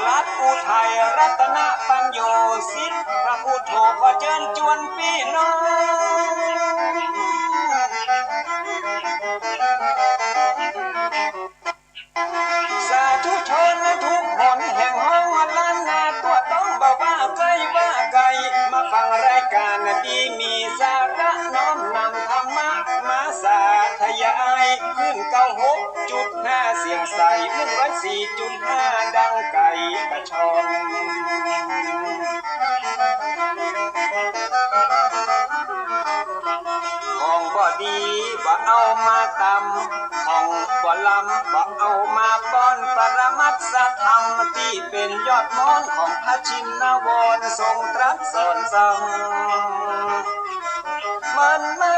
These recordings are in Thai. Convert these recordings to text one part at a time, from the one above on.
ลัดอุทัยรัตนปัญโยสิทธิพระพุทโธขอเชิญชวนพี่น้องสาธุชนทุกคนแห่งห้องล้านนาตัวต้องบอกว่าไกลว่าไกลมาฟังรายการดีมีสาระน้อมนำธรรมะมาสาธยายขึ้น96.5เสียงใส104.5ดังไก่กระชอนของบ่ดีบ่เอามาตำของบ่ลำบ่เอามาป้อนปรมัตถธรรมที่เป็นยอดมอนของพระชินวรทรงตรัสสอนสั่งมันมา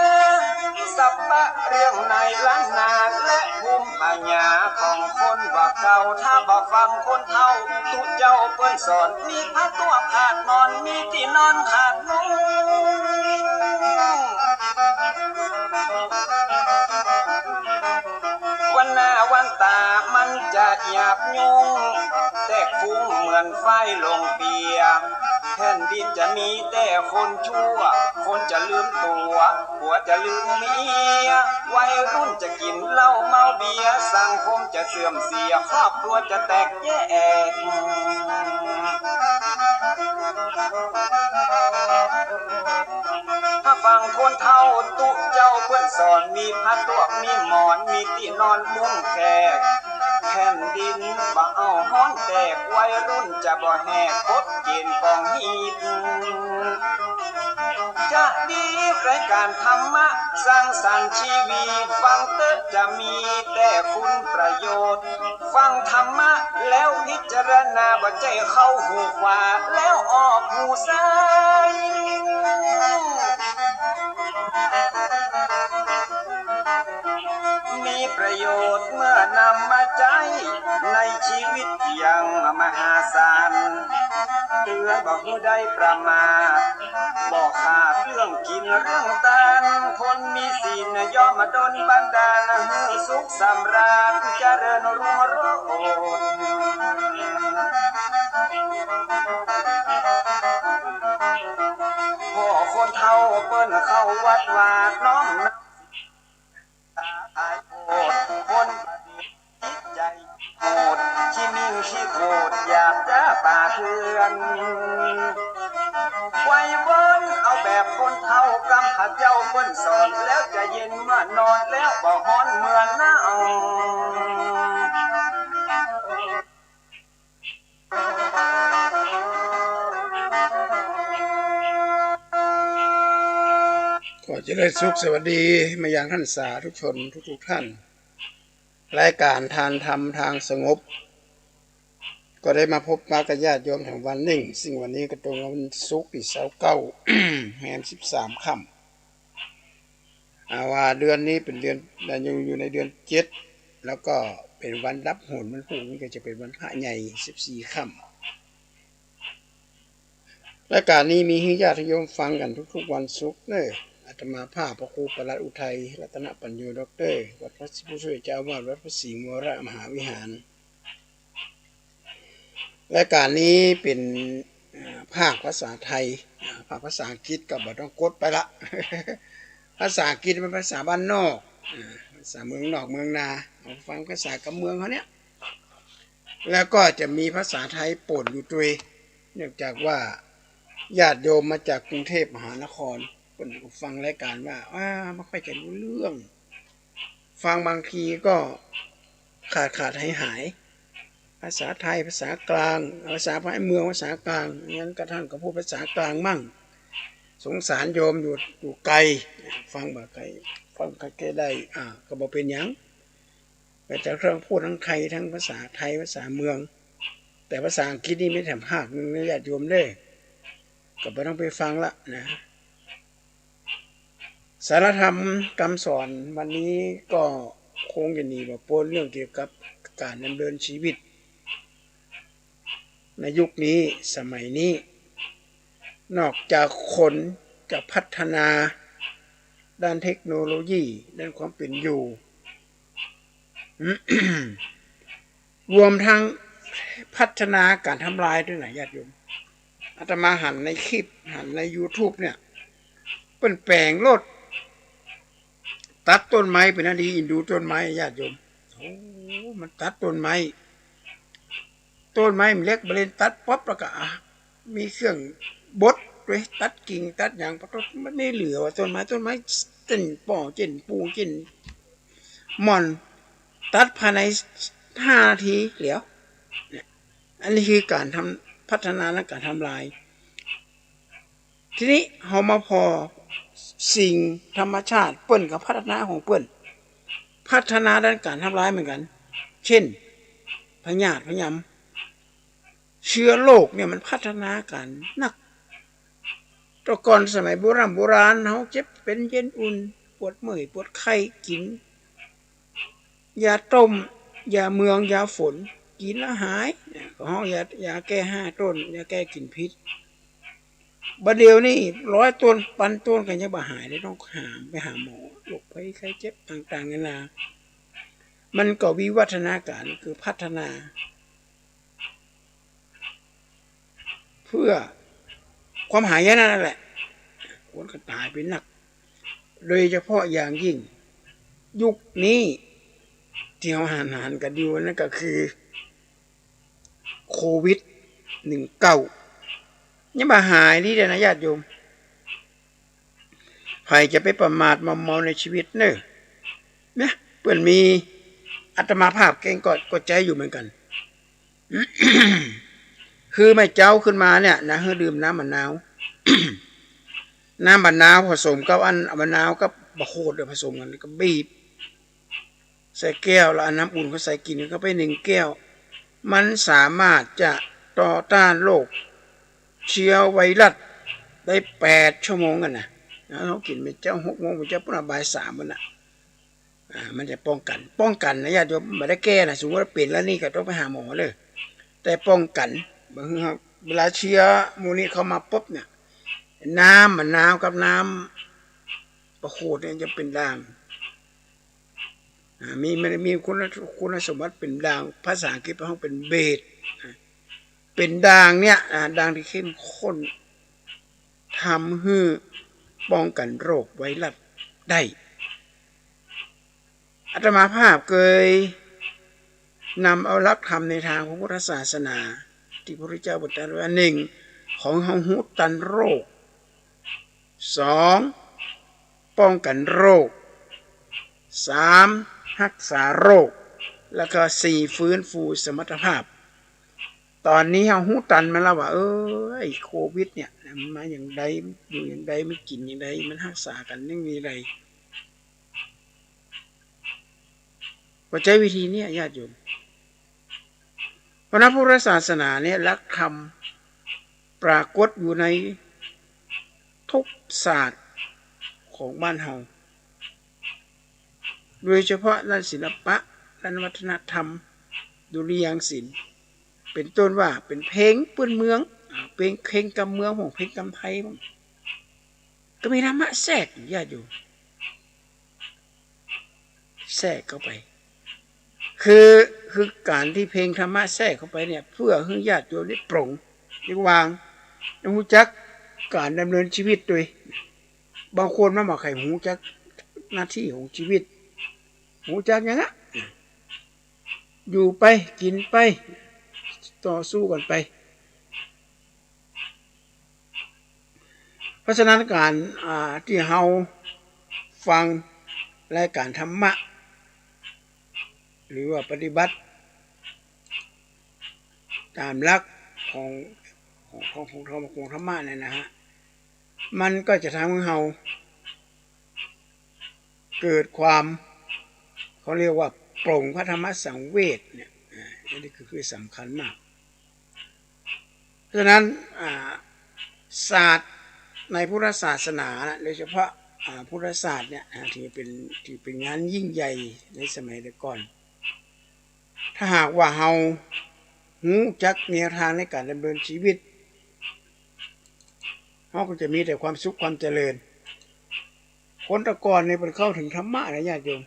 สัพพะเรื่องในล้านนาและภูมิปัญญาของคนบ่เก่าถ้าบ่ฟังคนเฒ่าตุเจ้าเปิ้นสอนมีพระตัวขาดนอนมีที่นอนขาดมุ้งวันหน้าวันตามันจะหยาบยุงแตกฟุ้งเหมือนไฟลงเปียแผ่นดินจะมีแต่คนชั่วคนจะลืมตัวผัวจะลืมเมียวัยรุ่นจะกินเหล้าเมาเบียร์สังคมจะเสื่อมเสียครอบครัวจะแตกแยกถ้าฟังคนเฒ่าตุเจ้าเพื่อนสอนมีผ้าตัวมีหมอนมีที่นอนมุ้งแขกแผ่นดินบ่เอาห้อนแตกวัยรุ่นจะบ่แหกกฎเกณฑ์กองฮีดจะดีรายการธรรมะสร้างสรรค์ชีวิตฟังเตจะมีแต่คุณประโยชน์ฟังธรรมะแล้วพิจารณาบ่ใจเข้าหูขวาแล้วออกหูซ้ายมีประโยชน์เมื่อนำมาใช้ในชีวิตอย่างมหาศาลเตือนบอกผู้ใดประมาทบอกขาดเรื่องกินเรื่องทานคนมีศีลย่อมมาดลบันดาลให้สุขสำราญเจริญรุ่งโรจน์พ่อคนเฒ่าเปิ้นเข้าวัดวาดน้อมตายโอดคนจิตใจโหดขี้นิ่งขี้โกรธอยากจะป่าเถื่อนไว้เบิ้นเอาแบบคนเฒ่ากำข้าเจ้าเปิ้นสอนแล้วจะเย็นเมื่อนอนแล้วบ่ฮ้อนเมื่อหนาวขอเจริญสุขสวัสดีมายังท่านสาธุชนทุกท่านรายการทานธรรมทางสงบก็ได้มาพบมากับญาติโยมแห่งวันหนึ่งซึ่งวันนี้ก็ตรงกับวันศุกร์ที่29 แรม13 ค่ำว่าเดือนนี้เป็นเดือนอยู่ในเดือน7แล้วก็เป็นวันรับโหรวันพรุ่งนี้ก็จะเป็นวันพระใหญ่14 ค่ำรายการนี้มีให้ญาติโยมฟังกันทุกๆวันศุกร์เด้ออาตมาภาพพระครูประหลัดอุทัยรัตนปัญโยด็อกเตอร์วัดพระผู้ช่วยเจ้าอาวาสวัดพระศรีมรมหาวิหารรายการนี้เป็นภาคภาษาไทยภาคภาษาอังกฤษก็บ่ต้องกดไปละภาษาอังกฤษเป็นภาษาบ้านนอกภาษาเมืองนอกเมืองนาเอาฟังภาษากับเมืองเขาเนี้ยแล้วก็จะมีภาษาไทยปนอยู่ด้วยเนื่องจากว่าญาติโยมมาจากกรุงเทพมหานครคนฟังรายการว่าไม่ค่อยจะรู้เรื่องฟังบางทีก็ขาดหายภาษาไทยภาษากลางภาษาภาคเมืองภาษากลางงั้นกระทั่งก็พูดภาษากลางมั่งสงสารโยมอยู่ไกลฟังบ่ไกลฟังใกล้ได้ก็บ่เป็นหยังแต่จะเรื่องพูดทั้งไทยทั้งภาษาไทยภาษาเมืองแต่ภาษาอังกฤษนี่ไม่แถมภาคนึงญาติโยมเด้ก็บ่ต้องไปฟังละนะสารธรรมคำสอนวันนี้ก็คงจะหนีบ่พ้นเรื่องเกี่ยวกับการดำเนินชีวิตในยุคนี้สมัยนี้นอกจากคนจะพัฒนาด้านเทคโนโลยีด้านความเป็นอยู่ รวมทั้ง พัฒนาการทำลายด้วยนะญาติโยมอาตมาหันในคลิปหันใน YouTube เนี่ยเป็นแปลงรถตัดต้นไม้เป็นนาทีอินดูต้นไม้ญาติโยมโอ้มันตัดต้นไม้มันเล็กบริเวณตัดป๊อปแล้วก็มีเครื่องบดด้วยตัดกิ่งตัดอย่างเพราะมันไม่เหลือว่าต้นไม้เต้นป่อเจนปูเจนมอนตัดภายใน5 นาทีเหลียวเนี่ยอันนี้คือการทำพัฒนาและการทำลายทีนี้เรามาพอสิ่งธรรมชาติเปิ้นกับพัฒนาของเปิ้นพัฒนาด้านการทำลายเหมือนกันเช่นพยาธิพยามเชื้อโรคเนี่ยมันพัฒนาการนักแต่ก่อนสมัยโบราณเขาเจ็บเป็นเย็นอุ่นปวดเมื่อยปวดไข้กินยาต้มยาเมืองยาฝนกินแล้วหายเขายาแก้5 ต้นยาแก้กลิ่นพิษบัดเดียวนี่100 ต้นพันต้นกันยังบ่หายเลยต้องไปหาหมอโรคภัยไข้เจ็บต่างๆนานามันก็วิวัฒนาการคือพัฒนาเพื่อความหายนั่นแหละคนก็ตายไปหนักโดยเฉพาะอย่างยิ่งยุคนี้ที่เราหานกันอยู่นั่นก็คือโควิด19ยังมาหายนี่เด้อนะญาติโยมใครจะไปประมาทมอมเมาในชีวิตเนอะนะเพื่อนมีอาตมาภาพเก่งก็ใจอยู่เหมือนกัน คือไม่เจ้าขึ้นมาเนี่ยนะให้ดื่มน้ำมะนาว น้ำมะนาวผสมกับมะนาวกับบะโคดผสมกันก็บีบใส่แก้วแล้วน้ำอุ่นก็ใส่กินก็ไป1 แก้วมันสามารถจะต่อต้านโรคเชื้อไวรัสได้8 ชั่วโมงกันนะเรากินไปเจ้า6 โมงไปเจ้าปุ่นบ่าย 3มันนะมันจะป้องกันนะญาติโยมไม่ได้แก้นะสมมติว่าเป็นแล้วนี่ก็ต้องไปหาหมอเลยแต่ป้องกันเวลาเชื้อมูนี้เข้ามาปุ๊บเนี่ยน้ำมะนาวกับน้ำประโคดเนี่ยจะเป็นด่างมีคุณสมบัติเป็นด่างภาษาอังกฤษเขาเป็นเบสเป็นด่างเนี่ยด่างที่เข้มข้นทำให้ป้องกันโรคไวรัสได้อาตมาภาพเคยนำเอาหลักธรรมในทางของพุทธศาสนาที่พระพุทธเจ้าบอกว่า 1. ของเฮาหูตันโรค 2. ป้องกันโรค 3. รักษาโรคแล้วก็ 4. ฟื้นฟูสมรรถภาพตอนนี้เฮาหูตันมาแล้วว่าไอ้โควิดเนี่ยมันมาอย่างใดอยู่อย่างใดไม่กินอย่างใดมันรักษากันยังมีอะไรก็ใช้วิธีนี้ญาติโยมพระพุทธศาสนาเนี่ยหลักธรรมปรากฏอยู่ในทุกศาสตร์ของบ้านเฮาโดยเฉพาะด้านศิลปะด้านวัฒนธรรมดุริยางค์ศิลป์เป็นต้นว่าเป็นเพลงพื้นเมืองเพลงกำเมืองของเพลงกำไพก็มีธรรมะแทรกญาติโยมแทรกเข้าไปคือการที่เพลงธรรมะแทรกเข้าไปเนี่ยเพื่อให้ญาติโยมได้ปลงได้วางรู้จักการดำเนินชีวิตโดยบางคนมาบอกให้รู้จักหน้าที่ของชีวิตรู้จักอย่างนั้นอยู่ไปกินไปต่อสู้กันไปเพราะฉะนั้นการที่เฮาฟังรายการธรรมะหรือว่าปฏิบัติตามหลักของธรรมะเนี่ยนะฮะมันก็จะทำให้เราเกิดความเขาเรียกว่าปลงพระธรรมสังเวชเนี่ยนี่คือสำคัญมากเพราะฉะนั้นศาสตร์ในพุทธศาสนาโดยเฉพาะพุทธศาสตร์เนี่ยที่เป็นงานยิ่งใหญ่ในสมัยก่อนถ้าหากว่าเรารู้จักแนวทางในการดำเนินชีวิตเราก็จะมีแต่ความสุขความเจริญคนแต่ก่อนเนี่ยเป็นเข้าถึงธรรมะนะญาติโยม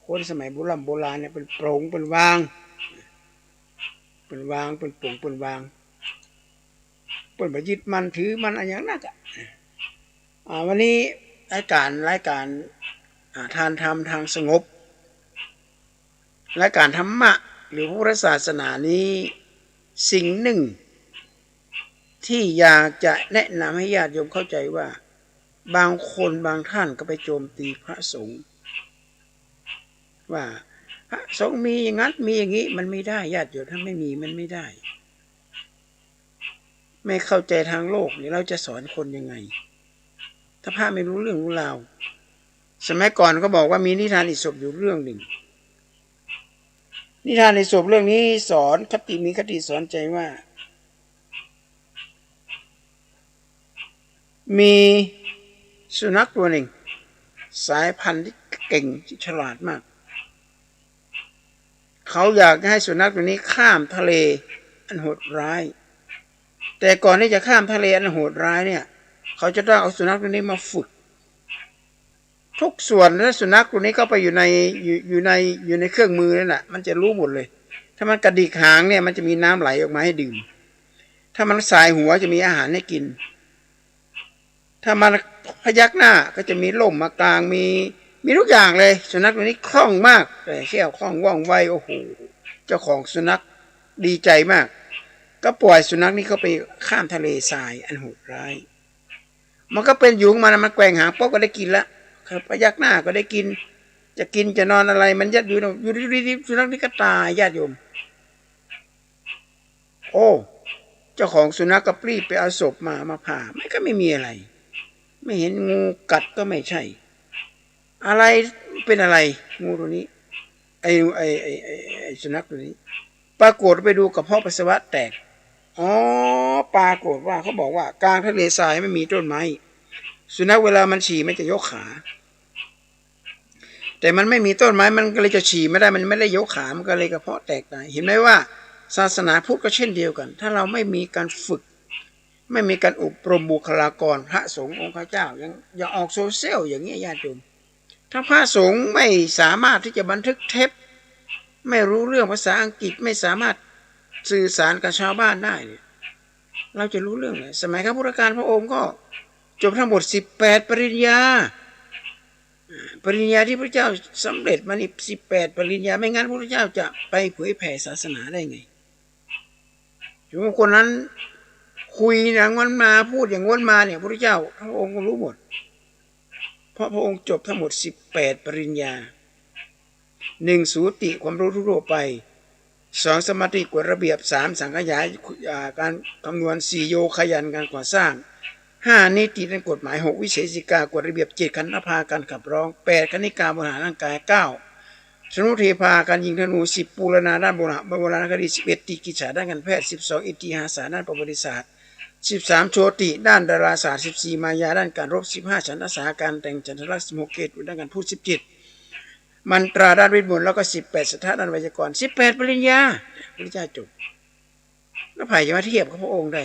คนสมัยโบราณเนี่ยเป็นโปร่งเป็นวาง เปิ่นวางเปิ่นปลงเปิ่นวางเปิ่นบ่ยึดมันถือมันอะไรอย่างนั้นวันนี้รายการทานธรรมทางสงบรายการธรรมะหรือพุทธศาสนานี้สิ่งหนึ่งที่อยากจะแนะนำให้ญาติโยมเข้าใจว่าบางคนบางท่านก็ไปโจมตีพระสงฆ์ว่าพระสงฆ์มีอย่างนั้นมีอย่างนี้มันไม่ได้ญาติโยมถ้าไม่มีมันไม่ได้ไม่เข้าใจทางโลกนี่เราจะสอนคนยังไงถ้าพระไม่รู้เรื่องรู้ราวสมัยก่อนก็บอกว่ามีนิทานอิศปอยู่เรื่องหนึ่งนิทานอิศปเรื่องนี้สอนมีคติสอนใจว่ามีสุนัขตัวหนึ่งสายพันธุ์ที่เก่งที่ฉลาดมากเขาอยากให้สุนัขตัวนี้ข้ามทะเลอันโหดร้ายแต่ก่อนที่จะข้ามทะเลอันโหดร้ายเนี่ยเขาจะต้องเอาสุนัขตัวนี้มาฝึกทุกส่วนแล้วสุนัขตัวนี้ก็ไปอยู่ในเครื่องมือนั่นแหละมันจะรู้หมดเลยถ้ามันกระดิกหางเนี่ยมันจะมีน้ำไหลออกมาให้ดื่มถ้ามันสายหัวจะมีอาหารให้กินถ้ามันพยักหน้าก็จะมีล่มมากลางมีทุกอย่างเลยสุนัขตัวนี้คล่องมากแต่เชี่ยวคล่องว่องไวโอ้โหเจ้าของสุนัขดีใจมากก็ปล่อยสุนัขนี้เข้าไปข้ามทะเลทรายอันโหดร้ายมันก็เป็นอยู่มันแกว่งหางป๊อกก็ได้กินละพยักหน้าก็ได้กินจะกินจะนอนอะไรมันยัดอยู่ดีๆสุนัขนี้ก็ตายญาติโยมโอ้เจ้าของสุนัขก็รีบไปเอาศพมาผ่ามันก็ไม่มีอะไรไม่เห็นงูกัดก็ไม่ใช่อะไรเป็นอะไรงูตัวนี้ไอ้สุนัขตัวนี้ปรากฏไปดูกระเพาะปัสสาวะแตกปรากฏว่าเขาบอกว่ากลางทะเลทรายไม่มีต้นไม้สุนัขเวลามันฉี่มันจะยกขาแต่มันไม่มีต้นไม้มันก็เลยจะฉี่ไม่ได้มันไม่ได้ยกขามันก็เลยกระเพาะแตกได้เห็นไหมว่าศาสนาพุทธก็เช่นเดียวกันถ้าเราไม่มีการฝึกไม่มีการอบรมบุคลากรพระสงฆ์องค์เจ้ายังออกโซเชียลอย่างนี้ญาติโยมถ้าพระสงฆ์ไม่สามารถที่จะบันทึกเทปไม่รู้เรื่องภาษาอังกฤษไม่สามารถสื่อสารกับชาวบ้านได้เราจะรู้เรื่องไหนสมัยข้าพุทธการพระองค์ก็จบทั้งหมด18 ปริญญาที่พระเจ้าสำเร็จมานี่18 ปริญญาไม่งั้นพระเจ้าจะไปเผยแผ่ศาสนาได้ไงถึงคนนั้นคุยอย่างนั้นมาพูดอย่างนั้นมาเนี่ยพระเจ้าพระองค์ก็รู้หมดเพราะพระองค์จบทั้งหมด18 ปริญญา1สูติความรู้ทั่วไป2สมาธิกฎระเบียบ3สังขยายการคำนวณ4โยขยันการก่อสร้าง5นิติในกฎหมาย6วิเศษกากฎระเบียบ7ขันธภาการขับร้อง8คณิกาบริหารร่างกาย9สนุเทพาการยิงธนู10ปูรณาด้านโบราณคดี11ติกิจฉาด้านการแพทย์12อิติหาสด้านประวัติศาสตร์13โชติด้านดาราศาสตร์14มายาด้านการรบ15ฉันทสาการแต่งจันทรลักษณ์16เกตด้านการพูด17มันตราด้านวิทย์มนต์แล้วก็18สัทธาด้านไวยากรณ์18 ปริญญาพระเจ้าจบแล้วไผ่จะมาเทียบกับพระองค์ได้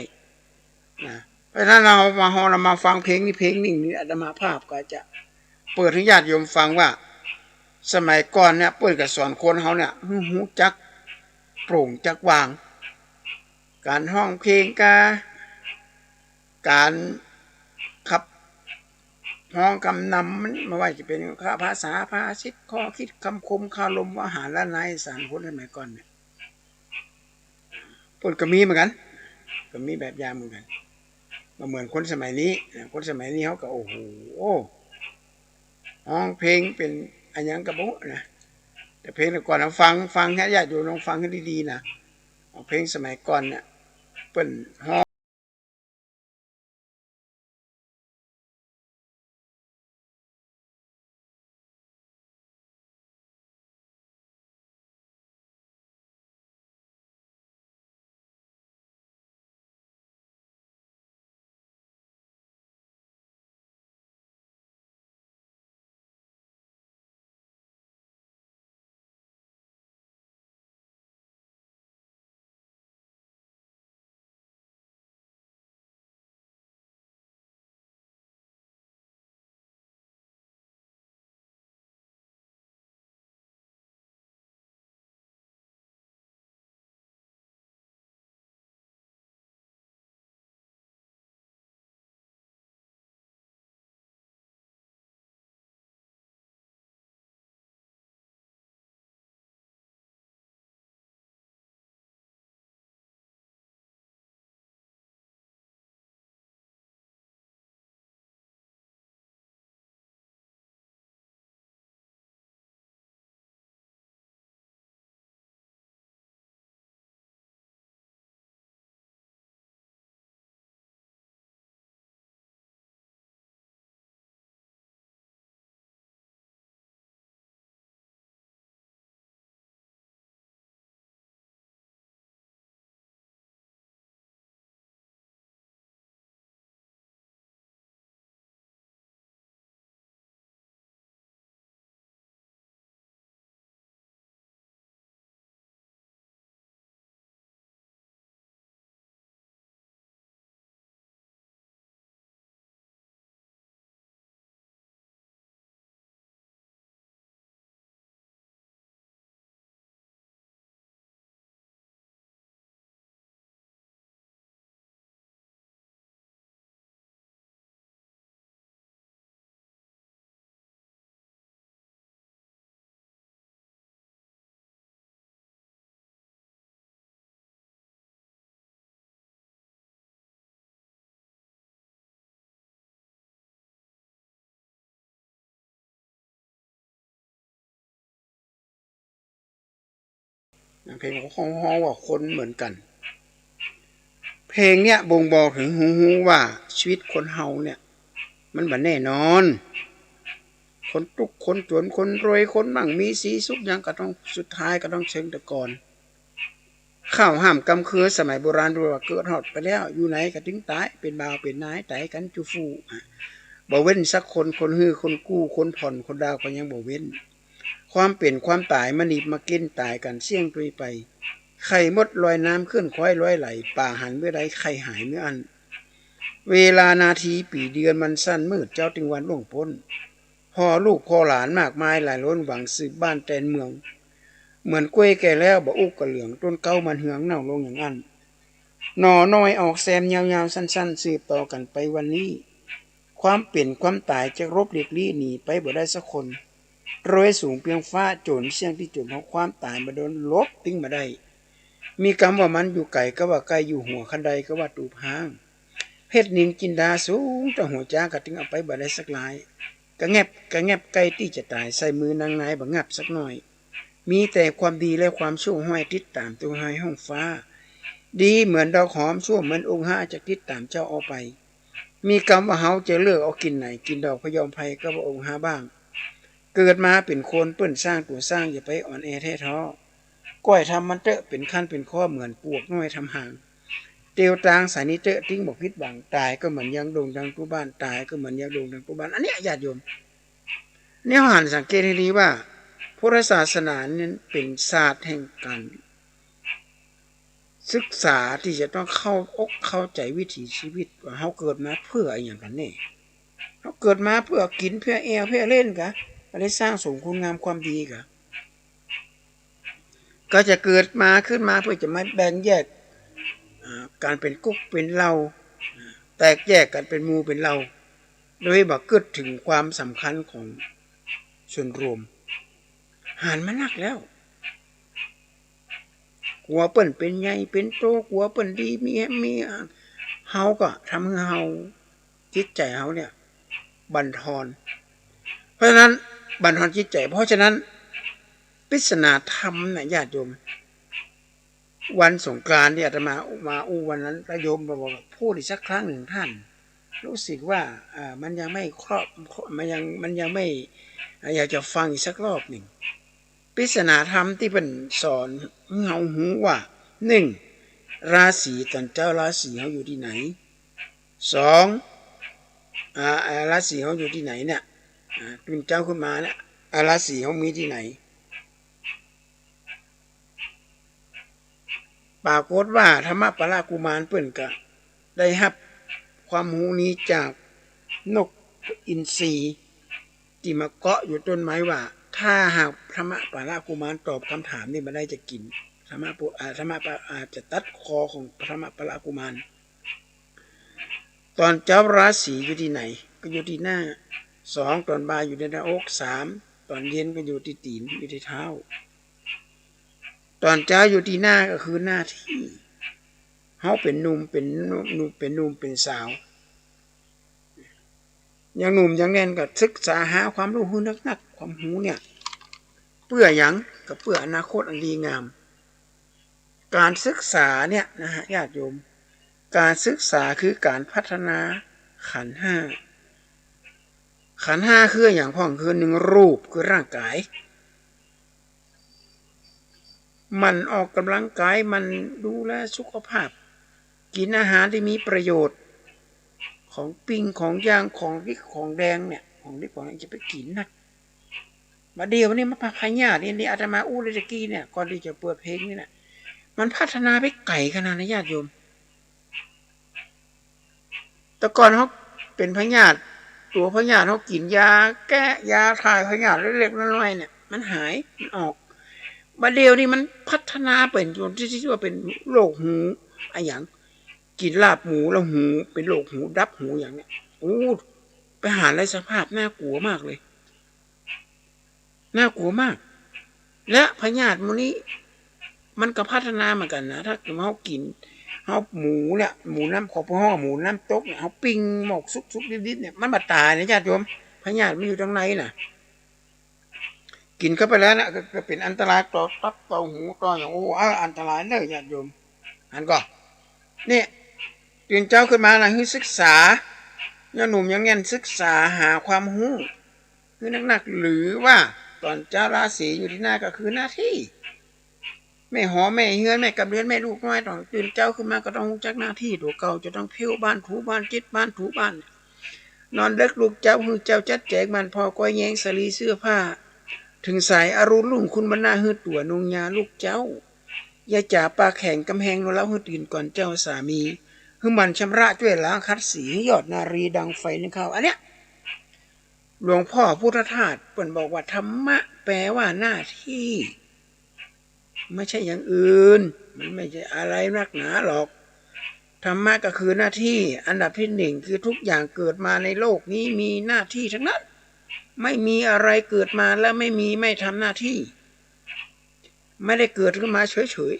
นะเพราะฉะนั้นเรามาฟังเพลงนี้อาตมาภาพก็จะเปิดให้ญาติโยมฟังว่าสมัยก่อนเนี่ยเปิดกับสอนคนเขาเนี่ยหูจักโปร่งจักวางการห้องเพลงการขับห้องกำนำมันไม่ว่าจะเป็นภาษาภาษิตข้อคิดคำคมคารมอาหารและนายสารคนสมัยก่อนเนี่ยเปิดก็มีเหมือนกันก็มีแบบยามเหมือนกันมาเหมือนคนสมัยนี้เขาก็โอ้โหห้องเพลงเป็นอันยังกระโบนะแต่เพลงแต่ก่อนเราฟังแค่ญาติโยมลองฟังให้ดีๆนะเพลงสมัยก่อนเนี่ยเป็นห้อง เพลงของฮ้องว่าคนเหมือนกันเพลงเนี้ยบ่งบอกถึงหูว่าชีวิตคนเฮาเนี่ยมันบ่แน่นอนคนทุกคนจนคนรวยคนมั่งมีสีสุขอย่างก็ต้องสุดท้ายก็ต้องเชิงตะกอนข้าวห้ามกำคือสมัยโบราณดูว่าเกิดฮอดไปแล้วอยู่ไหนก็ถึงตายเป็นบ่าวเป็นนายตายกันจูฟูบ่เว้นสักคนคนฮือคนกู้คนผ่อนคนดาวก็ยังบ่เว้นความเป็นความตายมันหนีบมากินตายกันเสี่ยงตุยไปไข่มดลอยน้ำขึ้นควายลอยไหลป่าหันเมื่อใดไข่หายเมื่ออันเวลานาทีปีเดือนมันสั้นมืดเจ้าถึงวันล่วงพ้นพ่อลูกพ่อหลานมากมายหลายล้นหวังสืบบ้านแตนเมืองเหมือนกล้วยแก่แล้วบ่อุกกะเหลืองต้นเก้ามันเหืองเน่าลงอย่างอันหน่อน้อยออกแซมยาวๆสั้นๆสืบต่อกันไปวันนี้ความเปลี่ยนความตายจะรบหลีกลี่หนีไปบ่ได้สักคนโรยสูงเพียงฟ้าโจรเสี่ยงที่จุดของความตายมาโดนลบติ้งมาได้มีคำว่ามันอยู่ไก่ก็ว่าไก่อยู่หัวคันใดก็ว่าตูพางเพชรนินจินดาสูงแต่หัวจ้ากะถึงเอาไปบ่ได้สักหลายกะแงบไก่ที่จะตายใส่มือนางนายบ่งับสักหน่อยมีแต่ความดีและความชั่วห้อยติดตามตัวให้ห้องฟ้าดีเหมือนดอกหอมชั่วเหมือนองค์ห้าจะติดตามเจ้าเอาไปมีกรรมว่าเฮาจะเลือกเอากินไหนกินดอกพยอมภัยก็ว่าองค์ห้าบ้างเกิดมาเป็นคนเปิ้นสร้างตัวสร้างอย่าไปอ่อนแอแท้ท้อก้อยทำมันเตอะเป็นขั้นเป็นข้อเหมือนปวกน้อยทำห่างเตียวตางสายนี้เตอะทิ้งบอกพิษบังตายก็เหมือนยังโด่งดังผู้บ้านตายก็เหมือนยังโด่งดังผู้บ้านอันนี้ญาติโยมเนี่ยหันสังเกตให้ดีว่าพุทธศาสนานั้นเป็นศาสตร์แห่งการศึกษาที่จะต้องเข้าอกเข้าใจวิถีชีวิตว่าเขาเกิดมาเพื่ออะไรอย่างกันนี่เขาเกิดมาเพื่อกินเพื่อแอลเพื่อเล่นกะอะไรสร้างสมคุณงามความดีกะก็จะเกิดมาขึ้นมาเพื่อจะมาแบ่งแยกการเป็นกุ๊กเป็นเหล้าแตกแยกกันเป็นมูเป็นเหล้าโดยบอกเกิดถึงความสำคัญของส่วนรวมหันมานักแล้วกลัวเปิ้นเป็นใหญ่เป็นโตกลัวเปิ้นดีมีเฮาก็ทำให้เฮาจิตใจเฮาเนี่ยบั่นทอนเพราะฉะนั้นบั่นทอนจิตใจเพราะฉะนั้นปริศนาธรรมนะญาติโยมวันสงกรานต์ที่อาตมาวันนั้นพระโยมบอกพูดอีกสักครั้งหนึ่งท่านรู้สึกว่ามันยังไม่ครอบมันยังไม่อยากจะฟังอีกสักรอบหนึ่งปริศนาธรรมที่เป็นสอนเฮาหูว่า1ราศีตอนเจ้าราศีเฮาอยู่ที่ไหน2ราศีเฮาอยู่ที่ไหนเนี่ยเป็นเจ้าขึ้นมาเนี่ยราศีเฮามีที่ไหนปรากฏว่าธรรมปรากุมารเปิ้นก็ได้รับความรู้นี้จากนกอินทรีที่มาเกาะอยู่ต้นไม้ว่าถ้าหากธรรมปรากุมารตอบคำถามนี้มาได้จะกินธรรมจะตัดคอของธรรมปรากุมารตอนเจ้าราศีอยู่ที่ไหนก็อยู่ที่หน้า2ตอนบ่ายอยู่ในหน้าอก3ตอนเย็นก็อยู่ที่ตีนอยู่ที่เท้าตอนเช้าอยู่ที่หน้าก็คือหน้าที่เฮาเป็นหนุ่มเป็นสาวยังหนุ่มยังแน่นก็ศึกษาหาความรู้นักความรู้เนี่ยเพื่อหยังก็เพื่ออนาคตอันดีงามการศึกษาเนี่ยนะฮะญาติโยมการศึกษาคือการพัฒนาขันธ์5คืออย่างพ่องคือ1รูปคือร่างกายมันออกกำลังกายมันดูแลสุขภาพกินอาหารที่มีประโยชน์ของปิ้งของย่างของดิบของแดงเนี่ยของดิบของจะไปกินนะมาเดียวนี้มาพญานี่อาตมาอู้เลยตะกี้เนี่ยก่อนที่จะเปิดเพลงนี่นะมันพัฒนาไปไกลขนาดนี้ญาติโยมแต่ก่อนเขาเป็นพญาตัวพญาเขากินยาแก้ยาถ่ายพญาเล็กๆน้อยๆเนี่ยมันหายมันออกมาเดียวนี่มันพัฒนาเป็นจนที่ว่าเป็นโรคหูอะไรอย่างกินลาบหมูแล้วหูเป็นโรคหูดับหูอย่างเนี้ยโอ้ไปหาอะไรสภาพน่ากลัวมากเลยน่ากลัวมากและพยาธิมันนี้มันก็พัฒนาเหมือนกันนะถ้าเรากินเราหมูเนี่ยหมูน้ำขอบห่อหมูน้ำตกเนี่ยเราปิ้งหมกซุกดิบๆเนี่ยมันมาตายนะญาติโยมพยาธิมันอยู่ตรงไหนน่ะ กินเข้าไปแล้วนะก็เป็นอันตรายต่อตับต่อหูต่ออย่างโอ้อันตรายเลยญาติโยมอันก็เนี่ยตื่นเจ้าขึ้นมานะให้ศึกษายังหนุ่มยังเงี้ยศึกษาหาความรู้คือหนักๆหรือว่าตอนเจ้าราศีอยู่ที่หน้าก็คือหน้าที่แม่หอแม่เฮือนแม่กับเรือนแม่ลูกน้อยต้องตื่นเจ้าขึ้นมาก็ต้องรู้จักหน้าที่ตัวเก่าจะต้องเพี้ยวบ้านถูบ้านจิตบ้านถูบ้านนอนเด็กลูกเจ้าคือเจ้าจัดแจกมันพอก้อยแยงสลีเสื้อผ้าถึงสายอรุณรุ่งคุณบรรณาฮือตัวนุงยาลูกเจ้าอย่าจ่าปลาแข่งกำแพงโนแล้วฮือตื่นก่อนเจ้าสามีฮือมันชำระช่วยล้างคัดสียอดนารีดังไฟนึงเขาอันเนี้ยหลวงพ่อพุทธทาสเปิ่นบอกว่าธรรมะแปลว่าหน้าที่ไม่ใช่อย่างอื่นมันไม่ใช่อะไรนักหนาหรอกธรรมะก็คือหน้าที่อันดับที่หนึ่งคือทุกอย่างเกิดมาในโลกนี้มีหน้าที่ทั้งนั้นไม่มีอะไรเกิดมาแล้วไม่ทำหน้าที่ไม่ได้เกิดขึ้นมาเฉย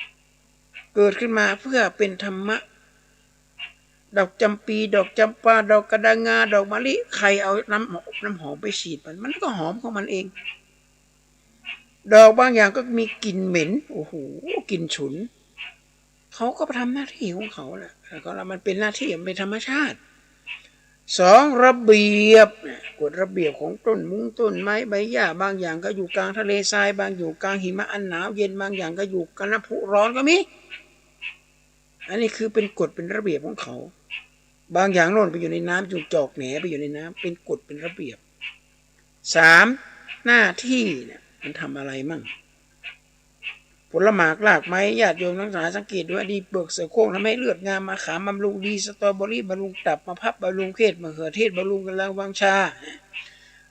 ๆเกิดขึ้นมาเพื่อเป็นธรรมะดอกจำปีดอกจำปาดอกกระดังงาดอกมะลิใครเอาน้ำหอมไปฉีดมันก็หอมของมันเองดอกบางอย่างก็มีกลิ่นเหม็นโอ้โหกลิ่นฉุนเขาก็ไปทำหน้าที่ของเขาแหละแล้วก็มันเป็นหน้าที่มันเป็นธรรมชาติสองระเบียบกฎระเบียบของต้นมุ้งต้นไม้ใบหญ้าบางอย่างก็อยู่กลางทะเลทรายบางอยู่กลางหิมะอันหนาวเย็นบางอย่างก็อยู่กลางน้ำพุร้อนก็มีอันนี้คือเป็นกฎเป็นระเบียบของเขาบางอย่างโน่นไปอยู่ในน้ำอยู่จอกแหนไปอยู่ในน้ำเป็นกฎเป็นระเบียบสามหน้าที่เนี่ยมันทำอะไรมั่งผลหมากรากไม้ญาติโยมทั้งหลายสังเกตดูว่าดีเปลือกเสือโคร่งทำให้เลือดงามมาขามบำรุงดีสตรอเบอรี่บำรุงตับมาพับบำรุงเขตมะเขือเทศบำรุงกำลังวังชา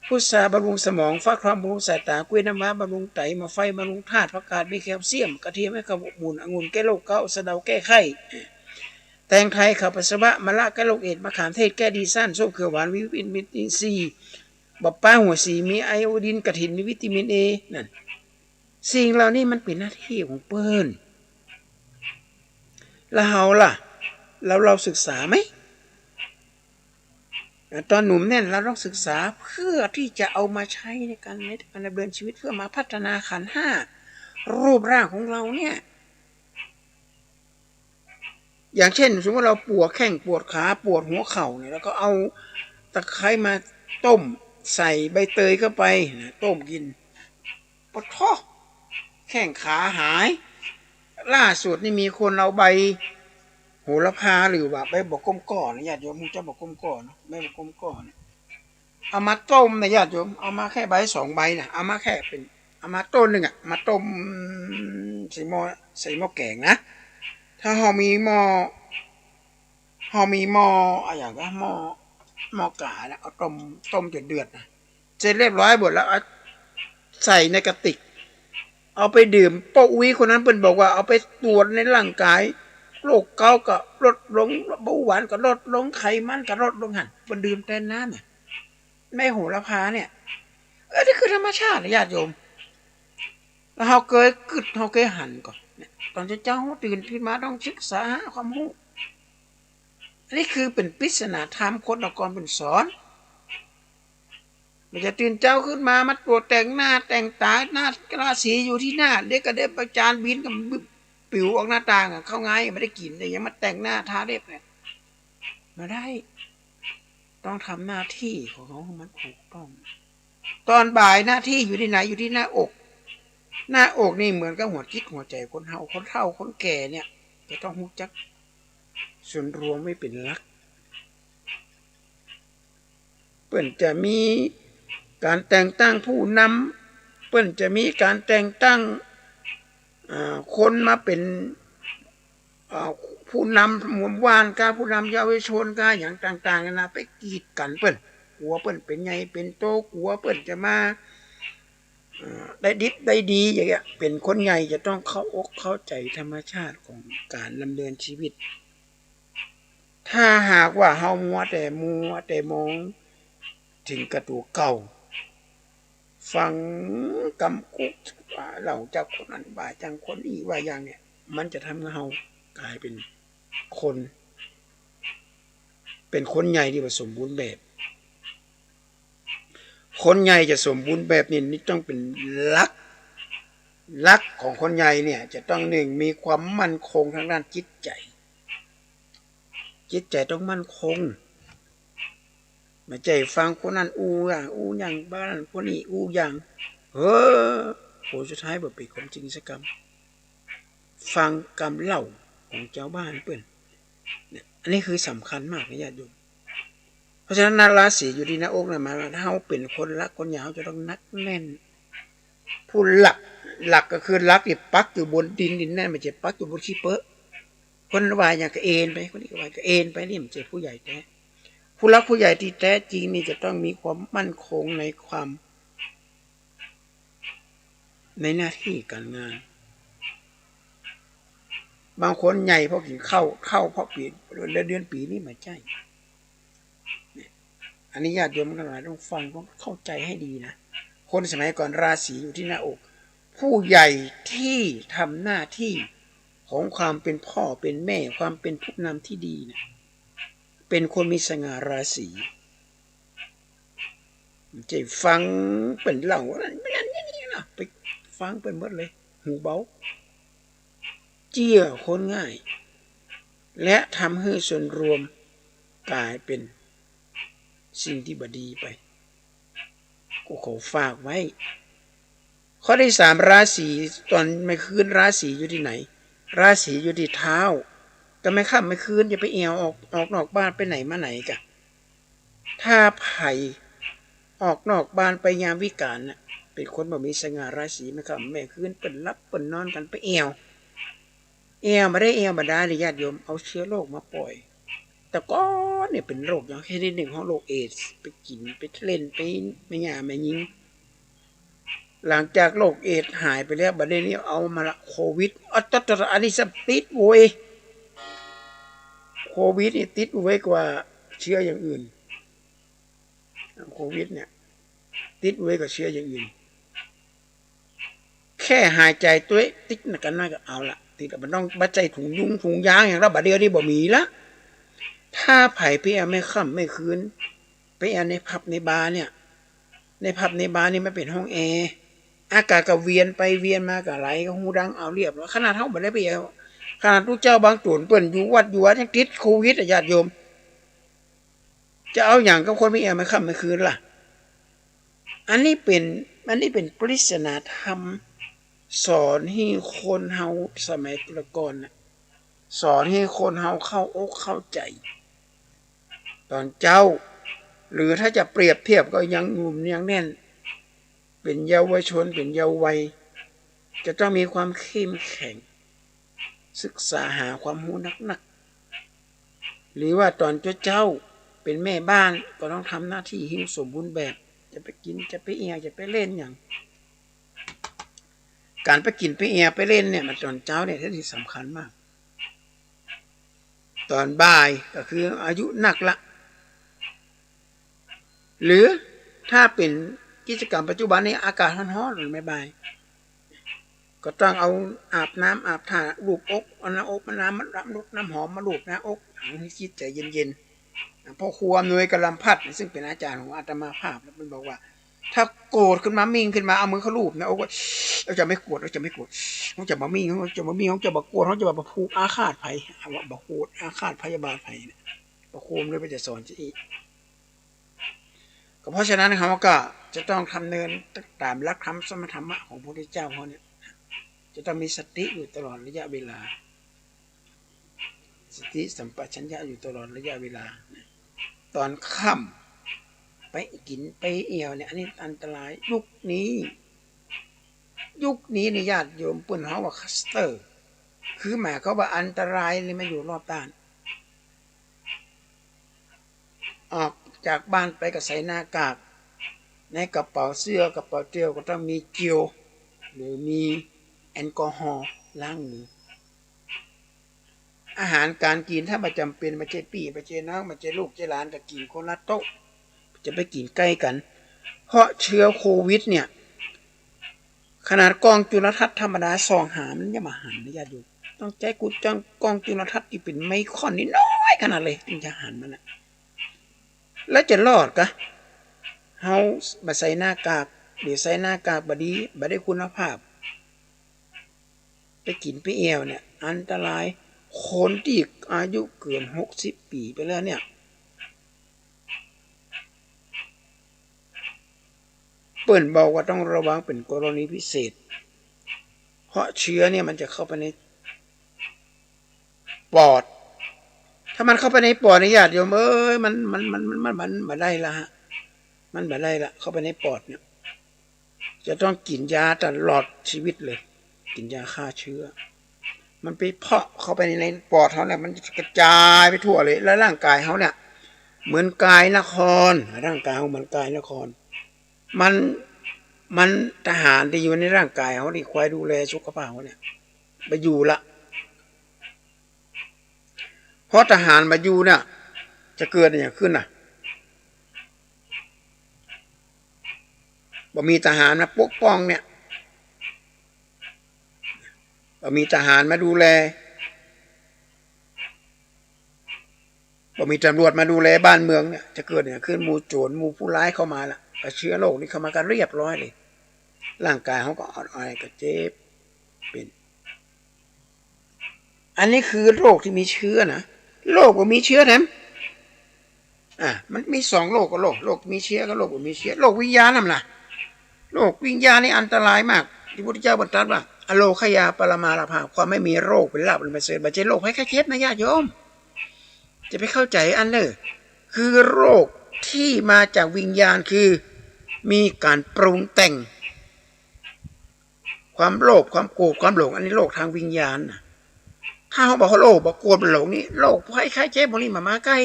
พุทราบำรุงสมองฟักทองบำรุงสายตากล้วยน้ำว้าบำรุงไตมาไฟบำรุงธาตุผักกาดมีแคลเซียมกระเทียมให้กระบอกบุญองุ่นแก้โรคเกาต์สะเดาแก้ไข้แตงไทยขับปัสสาวะมะละแก้โรคเอดส์มะขามเทศแก้ดีซ่านส้มเขียวหวานวิตามินซีบับป้าหัวสีมีไอโอดีนกระถินมีวิตามินเอนั่นสิ่งเหล่านี้มันเป็นหน้าที่ของเปิ้ลแล้วเราล่ะเราศึกษาไหมตอนหนุ่มเนี่ยเราต้องศึกษาเพื่อที่จะเอามาใช้ในการดำเนินชีวิตเพื่อมาพัฒนาขันธ์ห้ารูปร่างของเราเนี่ยอย่างเช่นสมมติเราปวดแข้งปวดขาปวดหัวเข่าเนี่ยแล้วก็เอาตะไคร้มาต้มใส่ใบเตยเข้าไปต้มกินปวดท้อแข้งขาหายล่าสุดนี่มีคนเอาใบโหระพาหรือว่าใบบอกก้มก่อนญาติโยมมึงจะบอกก้มก่อนใบบอกก้มก่อนเอามาต้มนะญาติโยมเอามาแค่ใบ2 ใบนะเอามาแค่เป็นเอามาต้นหนึ่งอ่ะมาต้มใส่หม้อแกงนะถ้าเรามีหม้ออะไรอย่างก็หม้อกาแล้วเอาต้มจนเดือดนะเสร็จเรียบร้อยหมดแล้วเอาใส่ในกระติกเอาไปดื่มป้าอุ้ยคนนั้นเพิ่นบอกว่าเอาไปตรวจในร่างกายโรคเกาต์ก็ลดลงเบาหวานก็ลดลงไขมันก็ลดลงหั่นเพิ่นดื่มแต่น้ำน่ะไม่โหระพาเนี่ยนี่คือธรรมชาติญาติโยมแล้วเฮาเคยกึดเฮาเคยหั่นก่อนตอนเจ้าตื่นขึ้นมาต้องศึกษาความรู้อันนี้คือเป็นปริศนาธรรมคนละกรเป็นสอนมันจะตื่นเจ้าขึ้นมามัดตัวแต่งหน้าแต่งตาหน้าราศีอยู่ที่หน้าเด็กก็ได้ประจานบินกับปิวออกหน้าต่างเข้าไงไม่ได้กินแต่ยังมาแต่งหน้าทาเล็บเนี่ยมาได้ต้องทำหน้าที่ของเขาให้มันถูกต้องตอนบ่ายหน้าที่อยู่ที่ไหนอยู่ที่หน้าอกหน้าอกนี่เหมือนกับหัวจิตหัวใจคนเฒ่าคนแก่เนี่ยจะต้องรู้จักส่วนรวมไม่เป็นหลักเปิ้นจะมีการแต่งตั้งผู้นำเปิ้นจะมีการแต่งตั้งคนมาเป็นผู้นำหมู่บ้านกาผู้นำเยาวชนกาอย่างต่างๆนะไปกีดกันเปิ้นกลัวเปิ้นเป็นใหญ่เป็นโตกลัวเปิ้นจะมาได้ดิบได้ดีอย่างเงี้ยเป็นคนใหญ่จะต้องเข้าอกเข้าใจธรรมชาติของการดำเนินชีวิตถ้าหากว่าเฮามัวแต่มองถึงกระดูกเก่าฟังกำกุกว่าเราจากคนนั้นว่าจังคนนี้ว่าอย่างเนี่ยมันจะทำให้เฮากลายเป็นคนใหญ่ที่สมบูรณ์แบบ คนใหญ่จะสมบูรณ์แบบนี้นี่ต้องเป็นลักของคนใหญ่เนี่ยจะต้องหนึ่งมีความมั่นคงทางด้านจิตใจต้องมั่นคงไม่ใจฟังคนนั้นอูอย่างบ้านคนนี้อูอย่างโหสุดท้ายบ่เป็นความจริงสักคำฟังกำเล่าของเจ้าบ้านเปิ้นเนี่ยอันนี้คือสำคัญมากนะญาติโยมเพราะฉะนั้นราศีอยู่ที่หน้าอกนะมาถ้าเราเป็นคนรักคนยาวจะต้องนักแน่นผู้หลักก็คือหลักที่ปักอยู่บนดินแน่นไม่ใช่ปักอยู่บนขี้เปอะคนวายอย่างก็เอ็นไปคนนี้ก็วายก็เอ็นไปนี่มันจะผู้ใหญ่แท้ผู้รักผู้ใหญ่ที่แท้จริงนี่จะต้องมีความมั่นคงในหน้าที่การงานบางคนใหญ่เพราะกินเข้าเพราะปีเดือนปีนี่ไม่ใช่อันนี้ญาติโยมทั้งหลายต้องฟังต้องเข้าใจให้ดีนะคนสมัยก่อนราศีอยู่ที่หน้าอกผู้ใหญ่ที่ทำหน้าที่ของความเป็นพ่อเป็นแม่ความเป็นผู้นำที่ดีนะเป็นคนมีสง่าราศีใจฟังเป็นเหล่าไม่นั่นนี่นะไปฟังเป็นหมดเลยหูเบาเจี้ยคนง่ายและทำให้ส่วนรวมกลายเป็นสิ่งที่บดีไปกูขอฝากไว้ข้อที่3ราศีตอนไม่คืนราศีอยู่ที่ไหนราศีอยู่ที่เท้าก็ไม่ค่ำไม่คืนอย่าไปเอวออกนอกบ้านไปไหนมาไหนกะถ้าไผ่ออกนอกบ้านไปยามวิกาลน่ะเป็นคนบ่มีสง่าราศีไม่ค่ำไม่คืนเปิ่นรับเปิ่นนอนกันไปเอวมาได้เอวมาได้เลยญาติโยมเอาเชื้อโรคมาปล่อยแต่ก็เนี่ยเป็นโรคอย่างแค่นิดหนึ่งของโรคเอดส์ไปกินไปเล่นไปไม่หยาไม่ยิงหลังจากโรคเอดส์หายไปแล้วบัดนี้เอามาละโควิดอันนี้สติดโวยโควิดนี่ติดไว้กว่าเชื้ออย่างอื่นโควิดเนี่ยติดไว้กว่าเชื้ออย่างอื่นแค่หายใจตัวติดกันน้อยก็เอาละติดมันต้องบัดใจถุงยางอย่างเราบัดเดียวนี่บ่มีละถ้าไผ่ไปเอาไม่ค่ำไม่คืนไปเอาในผับในบาร์เนี่ยในผับในบาร์นี่ไม่เป็นห้องแอร์อากาศก็เวียนไปเวียนมาก็ไหลก็หูดังเอาเรียบแล้วขนาดเท่าบ่ได้ไปเอาขนาดทุกเจ้าบางตุ่นเปิ้นอยู่วัดยังติดโควิดญาติโยมจะเอาอย่างกับคนไม่เอาไม่ค่ำไม่คืนล่ะอันนี้เป็นปริศนาธรรมสอนให้คนเฮาสมัยก่อนนะสอนให้คนเฮาเข้าอกเข้าใจตอนเจ้าหรือถ้าจะเปรียบเทียบก็ยังหนุ่มยังแน่นเป็นเยาวชนเป็นเยาว์วัยจะต้องมีความเข้มแข็งศึกษาหาความรู้นักหรือว่าตอนเจ้าเป็นแม่บ้านก็ต้องทำหน้าที่ให้สมบูรณ์แบบจะไปกินจะไปเอียจะไปเล่นอย่างการไปกินไปเอียไปเล่นเนี่ยมันตอนเจ้าเนี่ยที่สำคัญมากตอนบ่ายก็คืออายุหนักละหรือถ้าเป็นกิจกรรมปัจจุบันนี้อากาศร้อนๆหรือไม่บ่ายก็ต้องเอาอาบน้ำอาบท่าลูบอกเอาน้ำอกน้ำหอมมาลูบหน้าอกให้จิตใจเย็นๆพ่อครูอำนวยกำลังพัดซึ่งเป็นอาจารย์ของอาตมาภาพแล้วมันบอกว่าถ้าโกรธขึ้นมามิ่งขึ้นมาเอามือเขาลูบนะโอ้ก็เราจะไม่โกรธเขาจะมามิ่งเขาจะมาโกรธเขาจะมาผูกอาฆาตภัยว่าบอกโกรธอาฆาตพยาบาทภัยเนี่ยพระครูเลยไปจะสอนจะอีกก็เพราะฉะนั้นเขาก็จะต้องทำเนินตามหลักธรรมสมธรรมะของพระพุทธเจ้าเขาเนี่ยจะต้องมีสติอยู่ตลอดระยะเวลาสติสัมปชัญญะอยู่ตลอดระยะเวลาตอนค่ำไปกินไปเอี่ยวเนี่ยอันนี้อันตรายยุคนี้นี่ญาติโยมปุ่นเขาว่าคัสเตอร์คือหมายเขาว่าอันตรายเลยมาอยู่รอบด้านออกจากบ้านไปก็ใส่หน้ากากในกระเป๋าเสื้อกระเป๋าเจลก็ต้องมีเจลหรือมีแอลกอฮอล์ล้างมืออาหารการกินถ้าประจำเป็นมาเจปี่มาเจน้องมาเจลูกเจหลานก็กินคนละโต๊ะจะไปกินใกล้กันเพราะเชื้อโควิดเนี่ยขนาดกล้องจุลทรรศน์ธรรมดาส่องหามันยังมาหันนะญาติโยมต้องใจกุดจังกล้องจุลทรรศน์ที่เป็นไมครอนนี่น้อยขนาดเลยถึงจะหันมันนะแล้วจะรอดกะ เฮาบ่ใส่หน้ากากหรือใส่หน้ากากบ่ดีบ่ได้คุณภาพไปกินไปแอวเนี่ยอันตรายคนที่อายุเกิน60 ปีไปแล้วเนี่ยเปิ้นบอกว่าต้องระวังเป็นกรณีพิเศษเพราะเชื้อเนี่ยมันจะเข้าไปในปอดถ้ามันเข้าไปในปอดนี่ญาติโยมเอ้ยมันบ่ได้ละฮะมันบ่ได้ละเข้าไปในปอดเนี่ยจะต้องกินยาตลอดชีวิตเลยกินยาฆ่าเชื้อมันไปเพาะเข้าไปในปอดเขาเนี่ยมันกระจายไปทั่วเลยแล้วร่างกายเขาเนี่ยเหมือนกายนครร่างกายเขาเหมือนกายนครมันทหารที่อยู่ในร่างกายเขาที่คอยดูแลสุขภาพเขาเนี่ยไปอยู่ละเพราะทหารมาอยู่เนี่ยจะเกิดอย่างขึ้นน่ะบ่มีทหารมาปกป้องเนี่ยบ่มีทหารมาดูแลบ่มีตำรวจมาดูแลบ้านเมืองเนี่ยจะเกิดอย่างขึ้นหมู่โจรหมู่ผู้ร้ายเข้ามาละเชื้อโรคนี่เข้ามากันเรียบร้อยเลยร่างกายเขาก็อ่อนอ้อยก็เจ็บเป็นอันนี้คือโรคที่มีเชื้อนะโรคบ่มีเชื้อแถมมันมี2โรคก็โรคมีเชื้อกับโรคบ่มีเชื้อโรควิญญาณนั่นล่ะโรควิญญาณนี่อันตรายมากที่พระพุทธเจ้าตรัสว่าอโลคยาปรมาลาภาความไม่มีโรคเป็นลาภเป็นประเสริฐบ่ใช่โรคภัยไข้เจ็บนะญาติโยมจะไปเข้าใจอันเด้อคือโรคที่มาจากวิญญาณคือมีการปรุงแต่งความโลภความโกรธความหลงอันนี้โรคทางวิญญาณนะถ้าเขาบอกว่าโลภบอกโกรธหลงนี่โรคภัยไข้เจ็บพวกนี้มาใกล้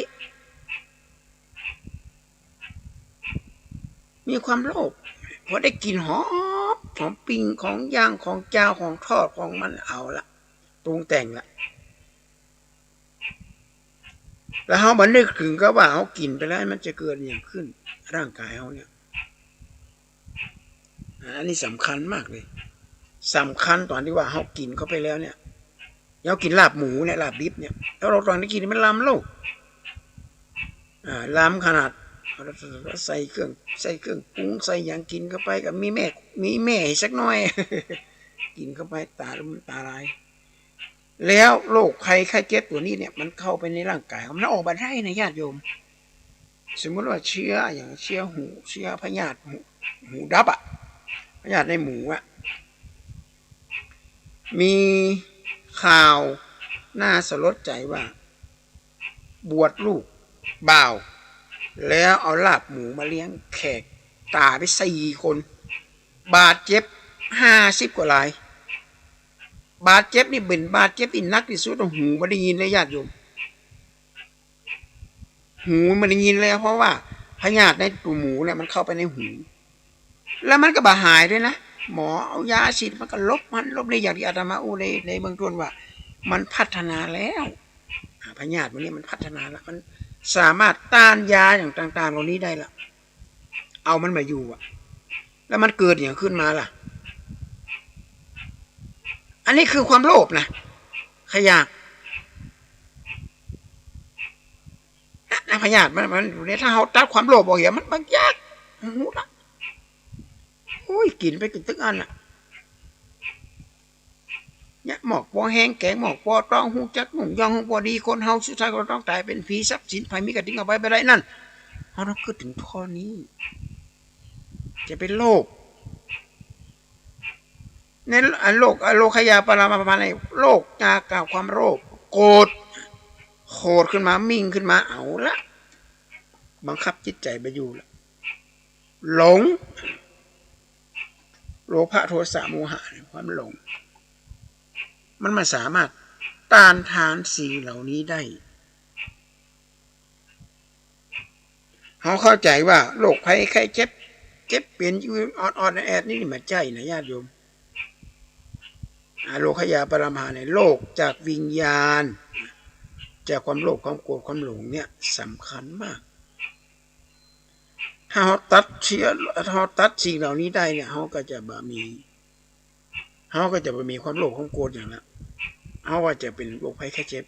มีความโลภพอได้กินหอมของปิ้งของย่างของเจ้าของทอดของมันเอาละปรุงแต่งละแล้วเขาบันนึกถึงก็ว่าเขากินไปแล้วมันจะเกิดอย่างขึ้นร่างกายเขาเนี่ยอันนี้สำคัญมากเลยสำคัญตอนที่ว่าเขากินเข้าไปแล้วเนี่ยเรากินลาบหมูเนี่ยลาบดิบเนี่ยแล้วเราตอนที่กินมันล้ำโลกล้ำขนาดใส่เครื่องปรุงใส่อย่างกินเข้าไปกับมีแม่สักหน่อย กินเข้าไปตาลายแล้วโรคภัยไข้เจ็บตัวนี้เนี่ยมันเข้าไปในร่างกายมันออกมาได้นะญาติโยมสมมติว่าเชื้ออย่างเชื้อหูเชื้อพยาธิหูดับพยาธิในหมูมีข่าวน่าสลดใจว่าบวชลูกบ่าวแล้วเอาลาบหมูมาเลี้ยงแขกตายไป4 คนบาดเจ็บ50 กว่ารายบาดเจ็บนี่เป็นบาดเจ็บที่นักที่สุดหูไม่ได้ยินเลยญาติโยมหูไม่ได้ยินเลยเพราะว่าพยาธิในตัวหมูเนี่ยมันเข้าไปในหูแล้วมันก็บาหายด้วยนะหมอเอายาฉีดมันก็ลบได้อย่างที่อาตมาอู้ในเบื้องต้นว่ามันพัฒนาแล้วพยาธิพวกนี้มันพัฒนาแล้วมันสามารถต้านยาอย่างต่างๆเหล่านี้ได้ละเอามันมาอยู่แล้วมันเกิดอย่างขึ้นมาล่ะอันนี้คือความโลภนะขยะพยาธิมันอยู่ในถ้าเขาตัดความโลภออกอย่างมันบางยากหูละโอ้ยกินไปกินตึกอันเนี่ยหมอกปอแห้งแกงหมอกปอต้องหูจักหนุ่มยองหูปอดีคนเฮาสุดท้ายก็ต้องตายเป็นผีทรัพย์สินภัยมีกระดิ่งเอาไว้ไปได้นั่นเราต้องคิดถึงข้อนี้จะเป็นโลภในโลคยาปรามาประมาณไหนโลกจาก่าวความโลภโกรธขึ้นมามิ่งขึ้นมาเอาละบังคับจิตใจไปอยู่ละหลงโลภะโทสะโมหะความหลงมันมาสามารถต้านทานสิ่งเหล่านี้ได้เขาเข้าใจว่าโรคภัยไข้เจ็บเปลี่ยนอยู่อ่อนแอดนี่มาใจนะญาติโยมโลคยาปรมาในโลกจากวิญญาณจากความโลภความโกรธความหลงเนี่ยสำคัญมากถ้าเขาตัดสิ่งเหล่านี้ได้เนี่ยเขาก็จะบ่มีความโลภความโกรธอย่างนั้นเขาว่าจะเป็นโรคภัยไข้เจ็บ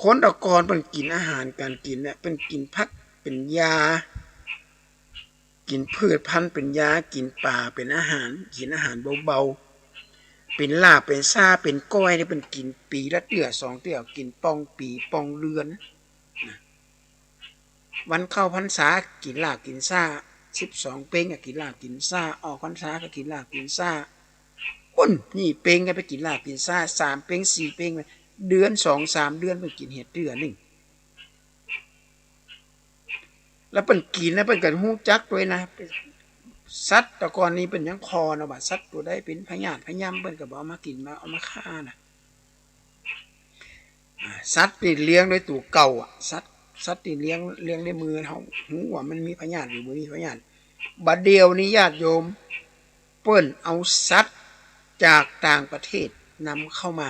คนตะกอนเป็นกินอาหารการกินเนี่ยเป็นกินพักเป็นยา กินพืชพันธุ์เป็นยากินป่าเป็นอาหารกินอาหารเบาๆเป็นลาบเป็นซ่าเป็นก้อยนี่เป็นกินปีละเตื้อ2 เตื้อกินป้องปีป้องเรือนวันเข้าพรรษากินลาบกินซ่า12 เป้งก็กินลาบกินซ่าออกพรรษาก็กินลาบกินซ่าอ้นนี่เป้งก็ไปกินลาบกินซ่า3 เป้ง4 เป้งเดือน2 3 เดือนไปกินเห็ดเดือนนึงแล้วเปิ้นกินแล้วเปิ้นก็ฮู้จักด้วยนะสัตว์แต่ก่อนนี้เป็นยังคอนะว่าสัตว์ตัวใดเป็นพยาธิพยามเปิ้นก็บ่เอามากินมาเอามาฆ่านะสัตว์นี่เลี้ยงด้วยตัวเก่าสัตว์ที่เลี้ยงในมือเฮาฮู้ว่ามันมีพยาธิหรือบ่มีพยาธิบัดเดียวนี้ญาติโยมเปิ้นเอาสัตว์จากต่างประเทศนำเข้ามา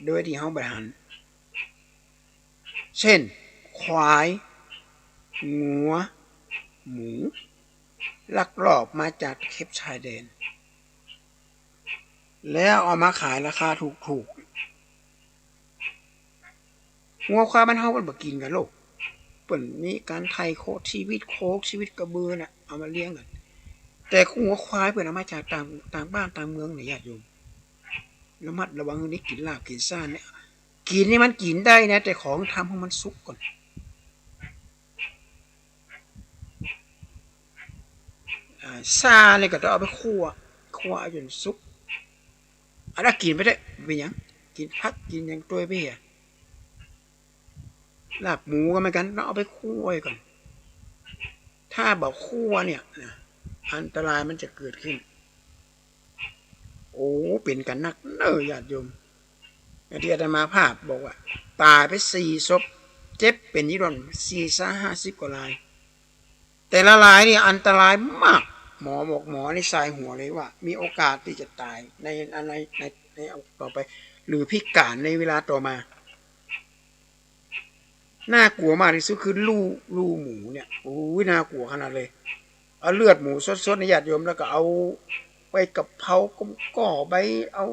โดยที่เฮาบ่ทันเช่นควายงัวหมูลักลอบมาจากเขตชายแดนแล้วเอามาขายราคาถูกๆงัวควายบ้านเฮาเพิ่นบ่กินกันโลกเปิ้นมีการไถ่โคชีวิตกระบือน่ะเอามาเลี้ยงกันแต่งัวควายเพิ่นเอามาจากต่างบ้านต่างเมืองนี่ญาติโยมระมัดระวังนี่กินลาบกินซ่านเนี่ยกินนี่มันกินได้นะแต่ของทำให้มันสุกก่อนซ่าเนี่ยก็ต้องเอาไปคั่วจนสุกอันนั้นกินไปได้เป็นหยังกินผักกินหยังตัวไปอ่ะลาบหมูก็เหมือนกันต้องเอาไปคั่วก่อนถ้าบอกคั่วเนี่ยอันตรายมันจะเกิดขึ้นโอ้เป็นกันนักญาติโยมที่อาตมาภาพบอกว่าตายไป4 ศพเจ็บเป็นนิรันดร์50 กว่ารายแต่ละรายนี่อันตรายมากหมอบอกหมอในสายหัวเลยว่ามีโอกาสที่จะตายในต่อไปหรือพิการในเวลาต่อมาน่ากลัวมากที่สุดคือลูหมูเนี่ยโอ้ยน่ากลัวขนาดเลยเอาเลือดหมูสดๆในญาติโยมแล้วก็เอาไปกับเผาก่อใบเอา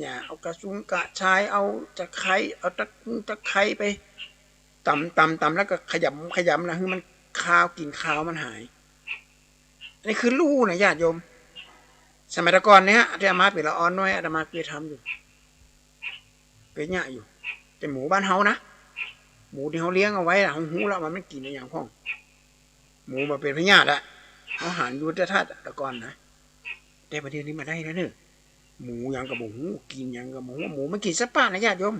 เนี่ยเอากระสุนกระชายเอาตะไคร้เอาตะไคร้ไปตำแล้วก็ขยำนะคือมันคาวกลิ่นคาวมันหายนี่คือลูกนะญาติโยมสมัยก่อนเนี่ยอาตมาเป็นละอ่อนน้อยอาตมาเคยทำอยู่เป็นเนี่ยอยู่แต่หมูบ้านเฮานะหมูที่เขาเลี้ยงเอาไว้ล่ะเขาหูแล้วมันกินในอย่างพ่องหมูมาเป็นพญาติอะเขาหันดูแต่ท่าแต่ก่อนนะแต่ประเดี๋ยวนี้มาได้แล้วเนี่ยหมูยังกับหมูกินยังกับหมูมันกินสปะนะญาติโยม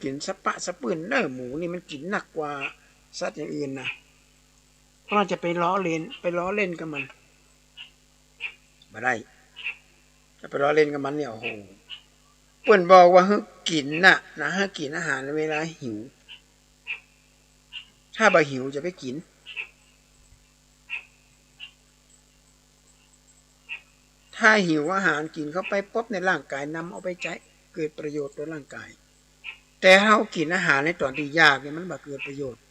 กินสปะสปืนหมูนี่มันกินหนักกว่าสัตว์อย่างอื่นนะเพราะเราจะไปล้อเล่นกับมันมาได้จะไปล้อเล่นกับมันเนี่ยโอ้โหเปิ้นบอกว่าให้กินน่ะนะให้กินอาหารเวลาหิวถ้าบ่หิวจะไปกินถ้าหิวอาหารกินเข้าไปปุ๊บในร่างกายนำเอาไปใช้เกิดประโยชน์ต่อร่างกายแต่เรากินอาหารในตอนที่ยากเนี่ยมันบ่เกิดประโยชน์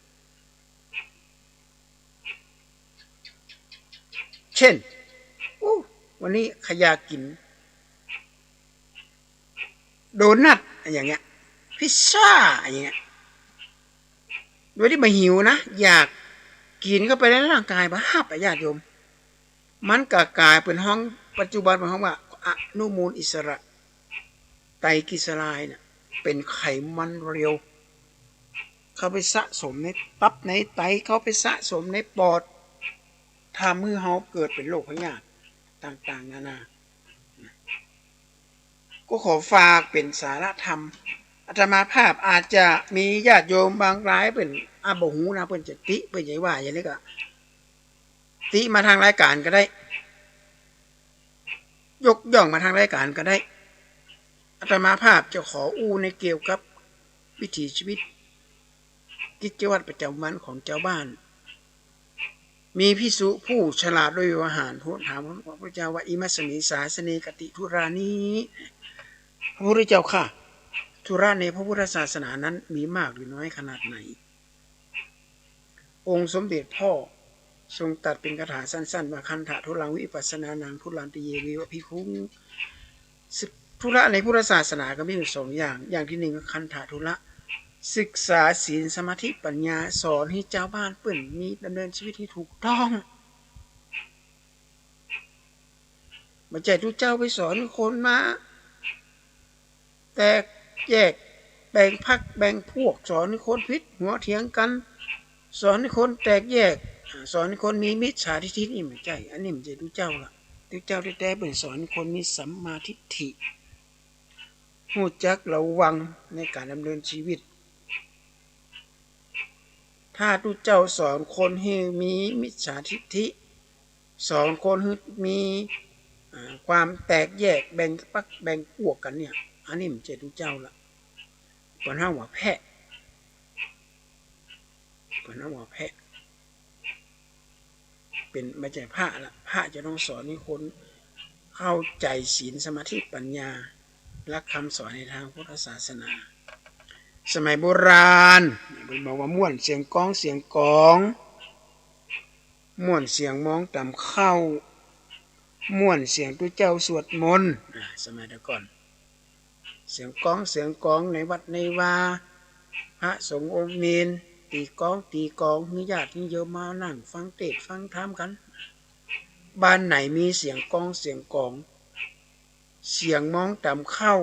เช่นวันนี้ขยากินโดนัทอย่างเงี้ยพิซซ่าอย่างเงี้ยโดยที่ไม่หิวนะอยากกินเข้าไปในร่างกายบ้าไปญาติโยมมันก็กลายเป็นห้องปัจจุบันเป็นห้องว่าอนุมูลอิสระไตรกลีเซอไรด์เนี่ยเป็นไขมันเร็วเข้าไปสะสมในตับในไตเข้าไปสะสมในปอดทำให้เราเกิดเป็นโรคพยาธิต่างๆนานาก็ขอฝากเป็นสาระธรรมอาตมาภาพอาจจะมีญาติโยมบางรายเป็นบ่ฮู้นะเพิ่นจะติเพิ่นสิว่าอย่างนี้ก็ติมาทางรายการก็ได้ยกย่องมาทางรายการก็ได้อาตมาภาพจะขอในเกี่ยวกับวิถีชีวิตกิจวัตรประจำวันของเจ้าบ้านมีภิกษุผู้ฉลาดด้วยอาหารทูลถามพระพุทธเจ้าว่าอิมัสมิสาสเนกติธุรานีพระพุทธเจ้าค่ะธุระในพระพุทธศาสนานั้นมีมากหรือน้อยขนาดไหนองค์สมเด็จพ่อทรงตัดเป็นคาถาสั้นๆว่าคันธะทุลังวิปัสสนานังทุลันติเยวิวะภิกขุธุระในพุทธศาสนาก็มีอยู่2 อย่างที่1คันธะธุระ ศึกษาศีลสมาธิปัญญาสอนให้เจ้าบ้านเปิ่นมีดำเนินชีวิตที่ถูกต้องบ่ใช่ทุกเจ้าไปสอนคนมาแตกแยกแบ่งพรรคแบ่งพวกสอนให้คนผิดหัวเถียงกันสอนให้คนแตกแยกสอนให้คนมีมิจฉาทิฏฐินี่ไม่ใช่อันนี้มันจะทุกเจ้าล่ะทุกเจ้าแท้ๆเป็นสอนให้คนมีสัมมาทิฏฐิรู้จักระวังในการดำเนินชีวิตถ้าทุกเจ้าสอนคนให้มีมิจฉาทิฏฐิสอนคนให้มีความแตกแยกแบ่งพรรคแบ่งพวกกันเนี่ยอันนี้มันจะทุกเจ้าล่ะก่อนห้าว่าแพะก่อนห้าว่าแพะเป็นไม่ใช่พระละพระจะต้องสอนให้คนเข้าใจศีลสมาธิปัญญาและคำสอนในทางพุทธศาสนาสมัยโบราณเป็นบอกว่าม่วนเสียงก้องเสียงกองม่วนเสียงมองต่ำเข้าม่วนเสียงตัวเจ้าสวดมนต์สมัยแต่ก่อนเสียงก้องเสียงกองในวัดในวาพระสงฆ์องค์เนรตีกองมีญาติมีโยมมานั่งฟังเทศน์ฟังธรรมกันบ้านไหนมีเสียงก้องเสียงกองเสียงมองต่ำเข้า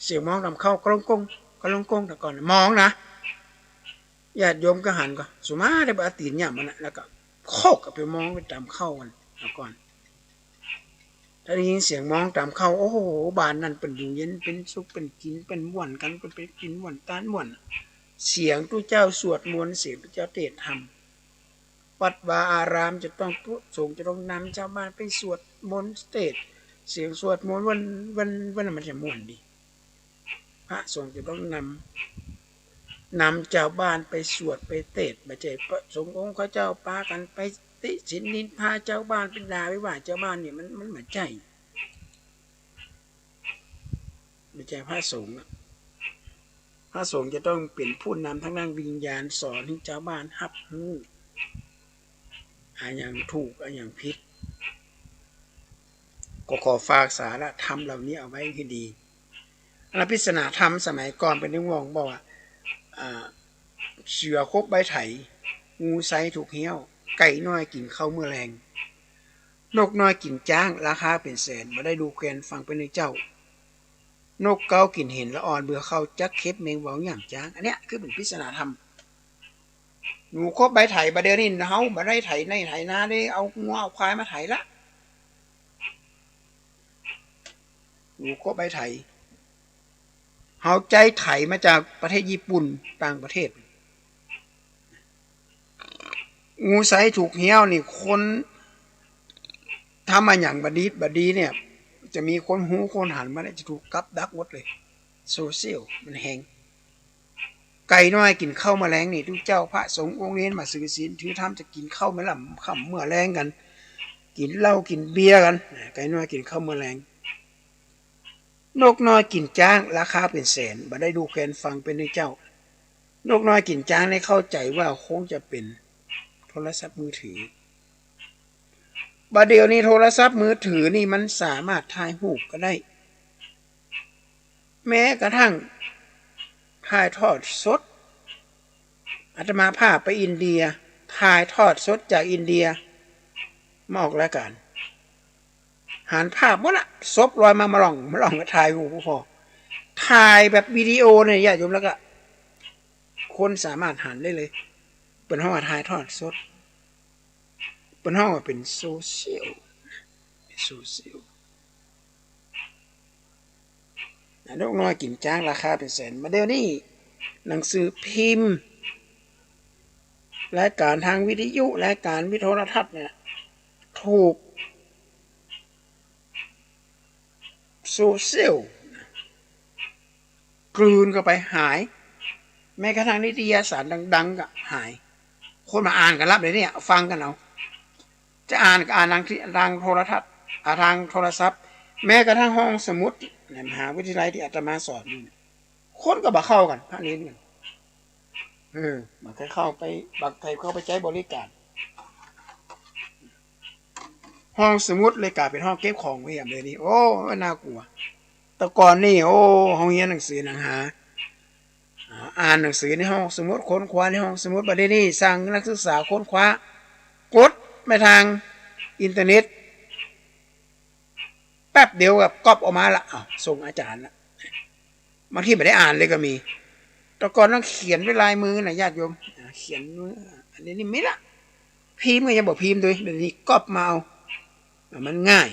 เสียงมองต่ำเข้ากระลงกงแต่ก่อนมองนะญาติโยมก็หันก็สุมาได้บาตีนเนี่ยมันแล้วก็โคกไปมองไปต่ำเข้ากันแต่ก่อนถ้าได้ยินเสียงมองต่ำเข้าโอ้โหบ้านนั้นเป็นอยู่เย็นเป็นสุขเป็นกินเป็นม่วนกันเป็นกินม่วนต้านม่วนเสียงตู้เจ้าสวดมนต์เสียงตู้เจ้าเทศน์ธรรมวัดวาอารามจะต้องสงฆ์จะต้องนำชาวบ้านไปสวดมนต์เทศน์เสียงสวดมนต์วันมันจะม่วนดีพระสงฆ์จะต้องนำชาวบ้านไปสวดไปเทศน์ไม่ใช่พระสงฆ์องค์เขาเจ้าปากันไปติฉินนินพาเจ้าบ้านเป็นด่าไปว่าเจ้าบ้านเนี่ยมันเหมือนใจไม่ใช่พระสงฆ์พระสงฆ์จะต้องเป็นผู้นำทั้งด้านวิญญาณสอนให้ชาวบ้านรับรู้อย่างถูกอย่างผิดก็ขอฝากสาระธรรมเหล่านี้เอาไว้ให้ดีอภิศนาธรรมสมัยก่อนเป็นนิวงบอกว่าเสือคบใบไถงูไซถูกเหี้ยวไก่น้อยกินข้าวเมื่อแรงนกน้อยกินจ้างราคาเป็นแสนมาได้ดูแควนฟังเป็นเจ้านกเกากินเห็นละอ่อนเบื่อเข้าจักเข็บเมงเว้าหย่ำจ้างอันเนี้ยคือเป็นพิศนาธรรมหนูคบใบไถประเดี๋ยวนี้เฮาบ่ได้ไถในไถนาได้เอางัวเอาควายมาไถละหนูคบใบไถเฮาใจไถมาจากประเทศญี่ปุ่นต่างประเทศงูไซถูกเหี้ยวนี่คนทำมาอย่างบดีเนี่ยจะมีคนหูคนหันมาได้จะถูกกับดักหมดเลยโซเชียลมันแหงไก่น้อยกินข้าวแมลงนี่ทุกเจ้าพระสงฆ์องค์เน้นมาสื่อศีลถือธรรมจะกินข้าวไม่ลำค่ำเมื่อแรงกันกินเหล้ากินเบียร์กันไก่น้อยกินข้าวแมลงนกน้อยกินจ้างราคาเป็นแสนบ่ได้ดูแคนฟังเป็นในเจ้านกน้อยกินจ้างได้เข้าใจว่าคงจะเป็นโทรศัพท์มือถือบัดเดี๋ยวนี้โทรศัพท์มือถือนี่มันสามารถถ่ายรูปก็ได้แม้กระทั่งถ่ายทอดสดอาตมาพาไปอินเดียถ่ายทอดสดจากอินเดียมาออกรายการหันภาพหมดละซบลอยมาลองก็ถ่ายรูปพอถ่ายแบบวิดีโอเนี่ยญาติโยมแล้วก็คนสามารถหันได้เลยเป็นห้องถ่ายทอดสดเป็นห้องเป็นโซเชียลนกน้อยกินจ้างราคาเป็นแสนมาเดี๋ยวนี้หนังสือพิมพ์รายการทางวิทยุรายการวิทยุโทรทัศน์เนี่ยถูกโซเชียลกลืนเข้าไปหายแม้กระทั่งนิตยสารดังๆก็หายคนมาอ่านกันรับเลยเนี่ยฟังกันเอาจะอ่านก็อ่านทางโทรทัศน์ทางโทรศัพท์แม้กระทั่งห้องสมุดในมหาวิทยาลัยที่อาตมาสอนนี่คนก็บ่เข้ากันพระเรียนกันมันเคยเข้าไปบักไทยเข้าไปใช้บริการห้องสมุดเลยกลายเป็นห้องเก็บของไว้อย่างเลยนี่โอ้น่ากลัวแต่ก่อนนี่โอ้ห้องเรียนหนังสือหนังหา อ่านหนังสือในห้องสมุดค้นคว้าในห้องสมุดประเด็นนี้สั่งนักศึกษาค้นคว้ากดไปทางอินเทอร์เน็ตแป๊บเดียวกับก๊อปออกมาละส่งอาจารย์ละบางที่ไม่ได้อ่านเลยก็มีแต่ก่อนต้องเขียนด้วยลายมือนะญาติโยมเขียนอันนี้ไม่ละพิมพ์ก็ยังบอกพิมพ์ด้วยเดี๋ยวนี้ก๊อปมาเอามันง่าย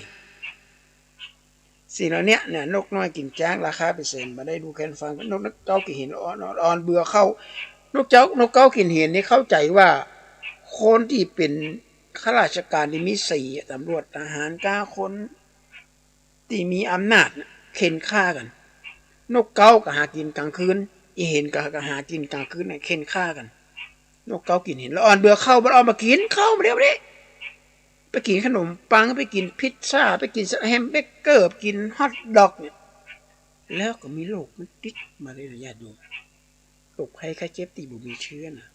สิ่งเหล่านี้เนี่ยนกน้อยกินจ้างราคาเปอร์เซ็นต์มาได้ดูแคนฟังนกเก้ากินเห็นอ่อนเบื่อเข้านกเก้ากินเห็นนี่เข้าใจว่าคนที่เป็นข้าราชการที่มีสีตำรวจทหารกล้าคนที่มีอำนาจเข็นฆ่ากันนกเก้าก็หากินกลางคืนอีเห็นก็หากินกลางคืนเนี่ยเข็นฆ่ากันนกเก้ากินเห็นแล้วอ่อนเบื่อเข้ามันเอามากินเข้ามาเดี๋ยวนี้ไปกินขนมปังไปกินพิซซ่าไปกินแฮมเบอร์เกอร์กินฮอทดอกเนี่ยแล้วก็มีโรคมันติดมาเลยนะญาติโยมโรคภัยไข้เจ็บตีบุมีเชื้อนะ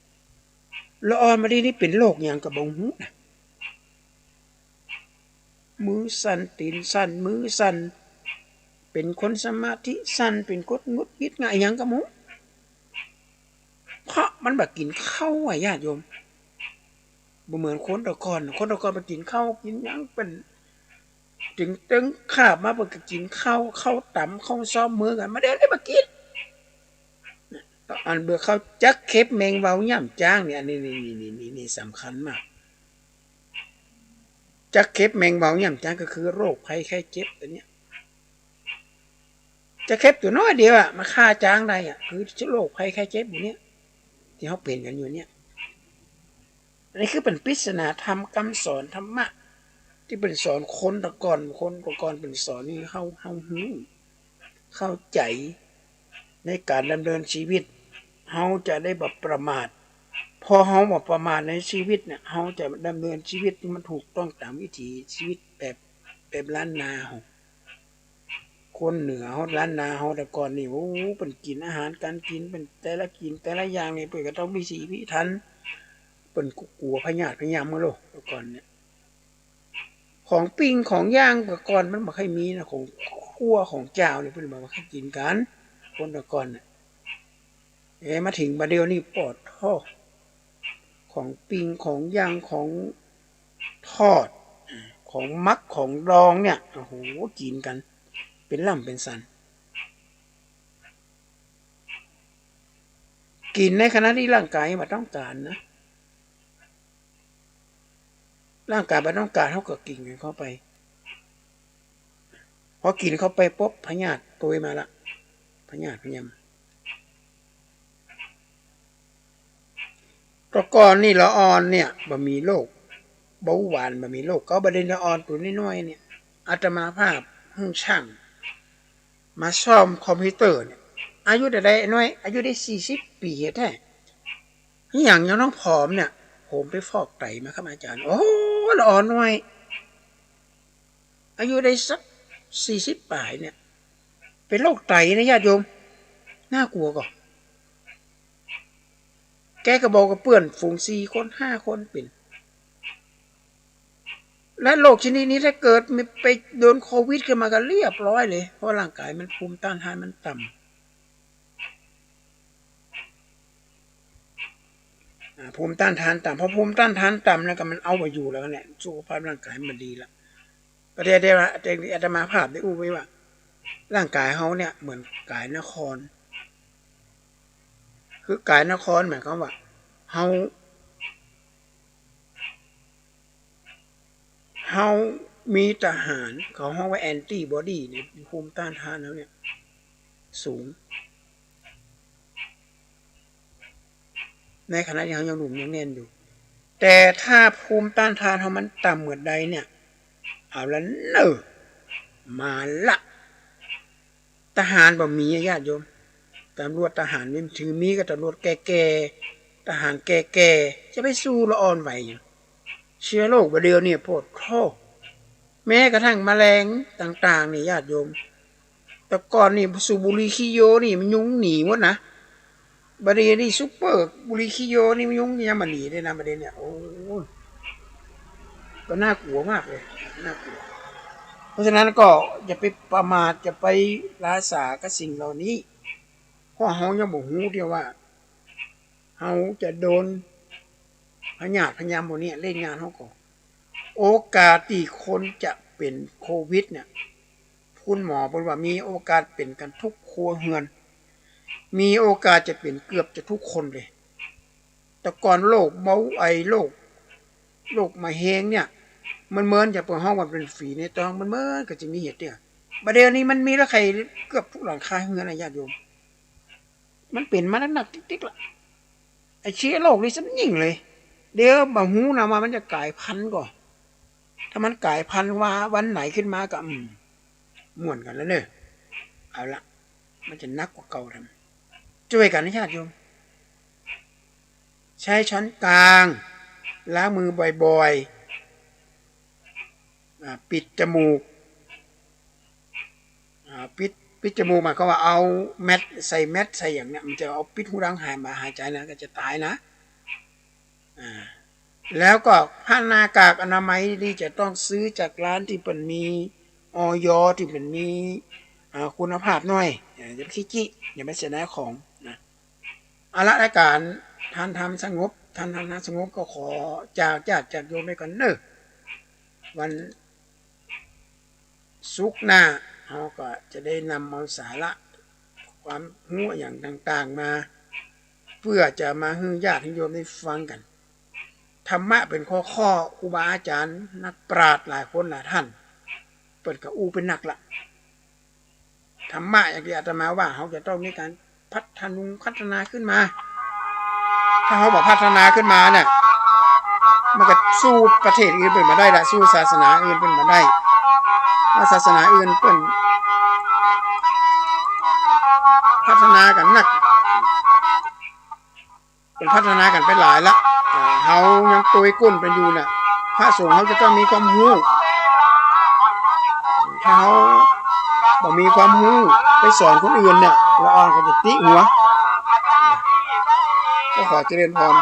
ละออนมาได้นี่เป็นโรคอย่างกระบงหูนะมือสั่นตีนสั่นมือสั่นเป็นคนสมาธิสั่นเป็นคนงุดงิดง่ายอย่างกระมุเพราะมันแบบกินข้าวญาติโยมบ่เหมือนคนตะกอนไปกินข้าวกินยังเป็นถึงตึงขาบมาเปิดกินข้าวต่ำข้าวซ้อมมือกันมาเดี๋ยวได้มากินอันเบื่อข้าวจักเข็บแมงเบาย่ำจ้างเนี่ยนี่สำคัญมากจักเข็บแมงเบาย่ำจ้างก็คือโรคภัยไข้เจ็บตัวเนี้ยจะเข็บตัวน้อยเดียวมาฆ่าจ้างได้คือโรคภัยไข้เจ็บอยู่เนี้ยที่เขาเป็นกันอยู่เนี้ยอันนี้คือเป็นปริศนาธรรมคำสอนธรรมะที่เป็นสอนคนตะก่อนเป็นสอนนี่เข้าหูเข้าใจในการดำเนินชีวิตเขาจะได้แบบประมาทพอเขาบอกประมาทในชีวิตเนี่ยเขาจะดำเนินชีวิตที่มันถูกต้องตามวิถีชีวิตแบบล้านนาคนเหนือเขาล้านนาเขาแต่ก่อนนี่โอ้เป็นกินอาหารการกินเป็นแต่ละอย่างนี่เปิดก็ต้องมีสีพิถันเป็นกลัวพยาธิพยามมาโลกแต่ก่อนเนี่ยของปิ้งของย่างแต่ก่อนมันไม่ค่อยมีนะของคั่วของเจ้าเนี่ยเป็นแบบว่าให้กินกันคนแต่ก่อนเนี่ยมาถึงบัดเดียวนี่ปอดท่อของปิ้งของย่างของทอดของมักของดองเนี่ยโอ้โหกินกันเป็นล่ำเป็นสันกินในขณะที่ร่างกายมันต้องการนะร่างกายมันต้องการเขาก็กินกันเข้าไปพอกินเข้าไปปุ๊บพยาธิตัวมาละพยาธิพยามก็ก่อนนี่ละออนเนี่ยบ่มีโรคเบาหวานบ่มีโรคก็ประเด็นละออนตัวน้อยๆเนี่ยอาตมาภาพห้องช่างมาซ่อมคอมพิวเตอร์เนี่ยอายุได้น้อยอายุได้40 ปีแท้นี่อย่างน้องผอมเนี่ยผมไปฟอกไตมาครับอาจารย์โอ้ละอ่อนน้อยอายุได้สัก40 ปลายเนี่ยเป็นโรคไตนะญาติโยมน่ากลัวก่อนแกก็บอกกับเพื่อนฝูง4 คน5 คนเป็นและโรคชนิดนี้ถ้าเกิดไปโดนโควิดขึ้นมาก็เรียบร้อยเลยเพราะร่างกายมันภูมิต้านทานมันต่ำภูมิต้านทานต่ำพอภูมิต้านทานต่ำแล้วก็มันเอาไปอยู่แล้วเนี่ยสุขภาพร่างกายมันดีละประเดี๋ยวอาตมาภาพได้อู้ไว้ว่าร่างกายเขาเนี่ยเหมือนกายนครคือกายนครหมายความว่าเฮามีทหารเขาห้องว่าแอนตี้บอดีเนี่ยภูมิต้านทานแล้วเนี่ยสูงในขณะที่เขายังหนุ่มยังแน่นอยู่แต่ถ้าภูมิต้านทานเขามันต่ำเหมือนใดเนี่ยเอาละเนอมาละทหารบ่มีญาติโยมตำรวจทหารมีถือมีก็ตำรวจแก่ๆทหารแก่ๆจะไปสู้ละอ่อนไหวอย่างเชื้อโรคบาเดียวเนี่ยโพดโคแม้กระทั่งแมลงต่างๆนี่ญาติโยมแต่ก่อนนี่สูบบุหรี่ขี้โยนี่มันยุงหนีหมดนะบาเดียวนี่ซุปเปอร์บุหรี่ขี้โยนี่มันยุงยังมาหนีได้นะบาเดียวเนี่ยโอ้ก็น่ากลัวมากเลยน่ากลัวเพราะฉะนั้นก็อย่าไปประมาทจะไปลาสากับสิ่งเหล่านี้ค ราะเฮายังบ่ฮู้เดียวว่าเฮาจะโดนพยาธิพยามพวกนี้เล่นงานเฮาก่อนโอกาสที่คนจะเป็นโควิดเนี่ยคุณหมอเพิ่นว่ามีโอกาสเป็นกันทุกครัวเรือนมีโอกาสจะเป็นเกือบจะทุกคนเลยแต่ก่อนโรคเบาไอโรคมะเร็งเนี่ยมันเหมือนจะเปิดห้องว่าเป็นฝีในตองมันเหมือนก็จะมีเหตุเนี่ยประเดี๋ยวนี้มันมีแล้วใครเกือบทุกหลังคาเรือนนะญาติโยมมันเป็นมาหนักๆติ๊กๆล่ะไอ้เชื้อโรคนี่มันยิ่งเลยเดี๋ยวบ่ฮู้นะว่ามันจะกลายพันธุ์ก่อนถ้ามันกลายพันธุ์ว่าวันไหนขึ้นมาก็ม่วนกันแล้วเด้อเอาละมันจะหนักกว่าเก่าทำช่วยกันนะญาติโยมใช้ช้อนกลางล้างมือบ่อยๆปิดจมูกปิดจมูกหมายความว่าเอาแมสใส่แมสใส่อย่างเนี้ยมันจะเอาปิดหูดังหายใจนะก็จะตายนะแล้วก็ผ้าหน้ากากอนามัยนี่จะต้องซื้อจากร้านที่เป็นมีอย.ที่เป็นมีคุณภาพหน่อยอย่าไปขี้อย่าไปเสียดายของนะเอาละรายการท่านทำสงบท่านทำสงบก็ขอจากโยมไปก่อนเด้อวันศุกร์หน้าเราก็จะได้นำเอาสาระความรู้อย่างต่างๆมาเพื่อจะมาให้ญาติโยมได้ฟังกันธรรมะเป็นข้อครูบาอาจารย์นักปราชญ์หลายคนหลายท่านเปิดกับเป็นหนักละธรรมะอย่างที่อาตมาว่าเขาจะต้องมีการพัฒนาขึ้นมาถ้าเขาบอกพัฒนาขึ้นมาเนี่ยมันก็สู้ประเทศอื่นเป็นมาได้ละสู้ศาสนาอื่นเป็นมาได้ว่าศาสนาอื่นเป็นพัฒนากันหนักเป็นพัฒนากันไปหลายละเขายังตัวก้นไปอยู่น่ะพระสงฆ์เขาจะต้องมีความรู้ถ้าเขาบ่มีความรู้ไปสอนคนอื่นเนี่ยละอ่อนก็จะติหัวก็ขอเจริญพร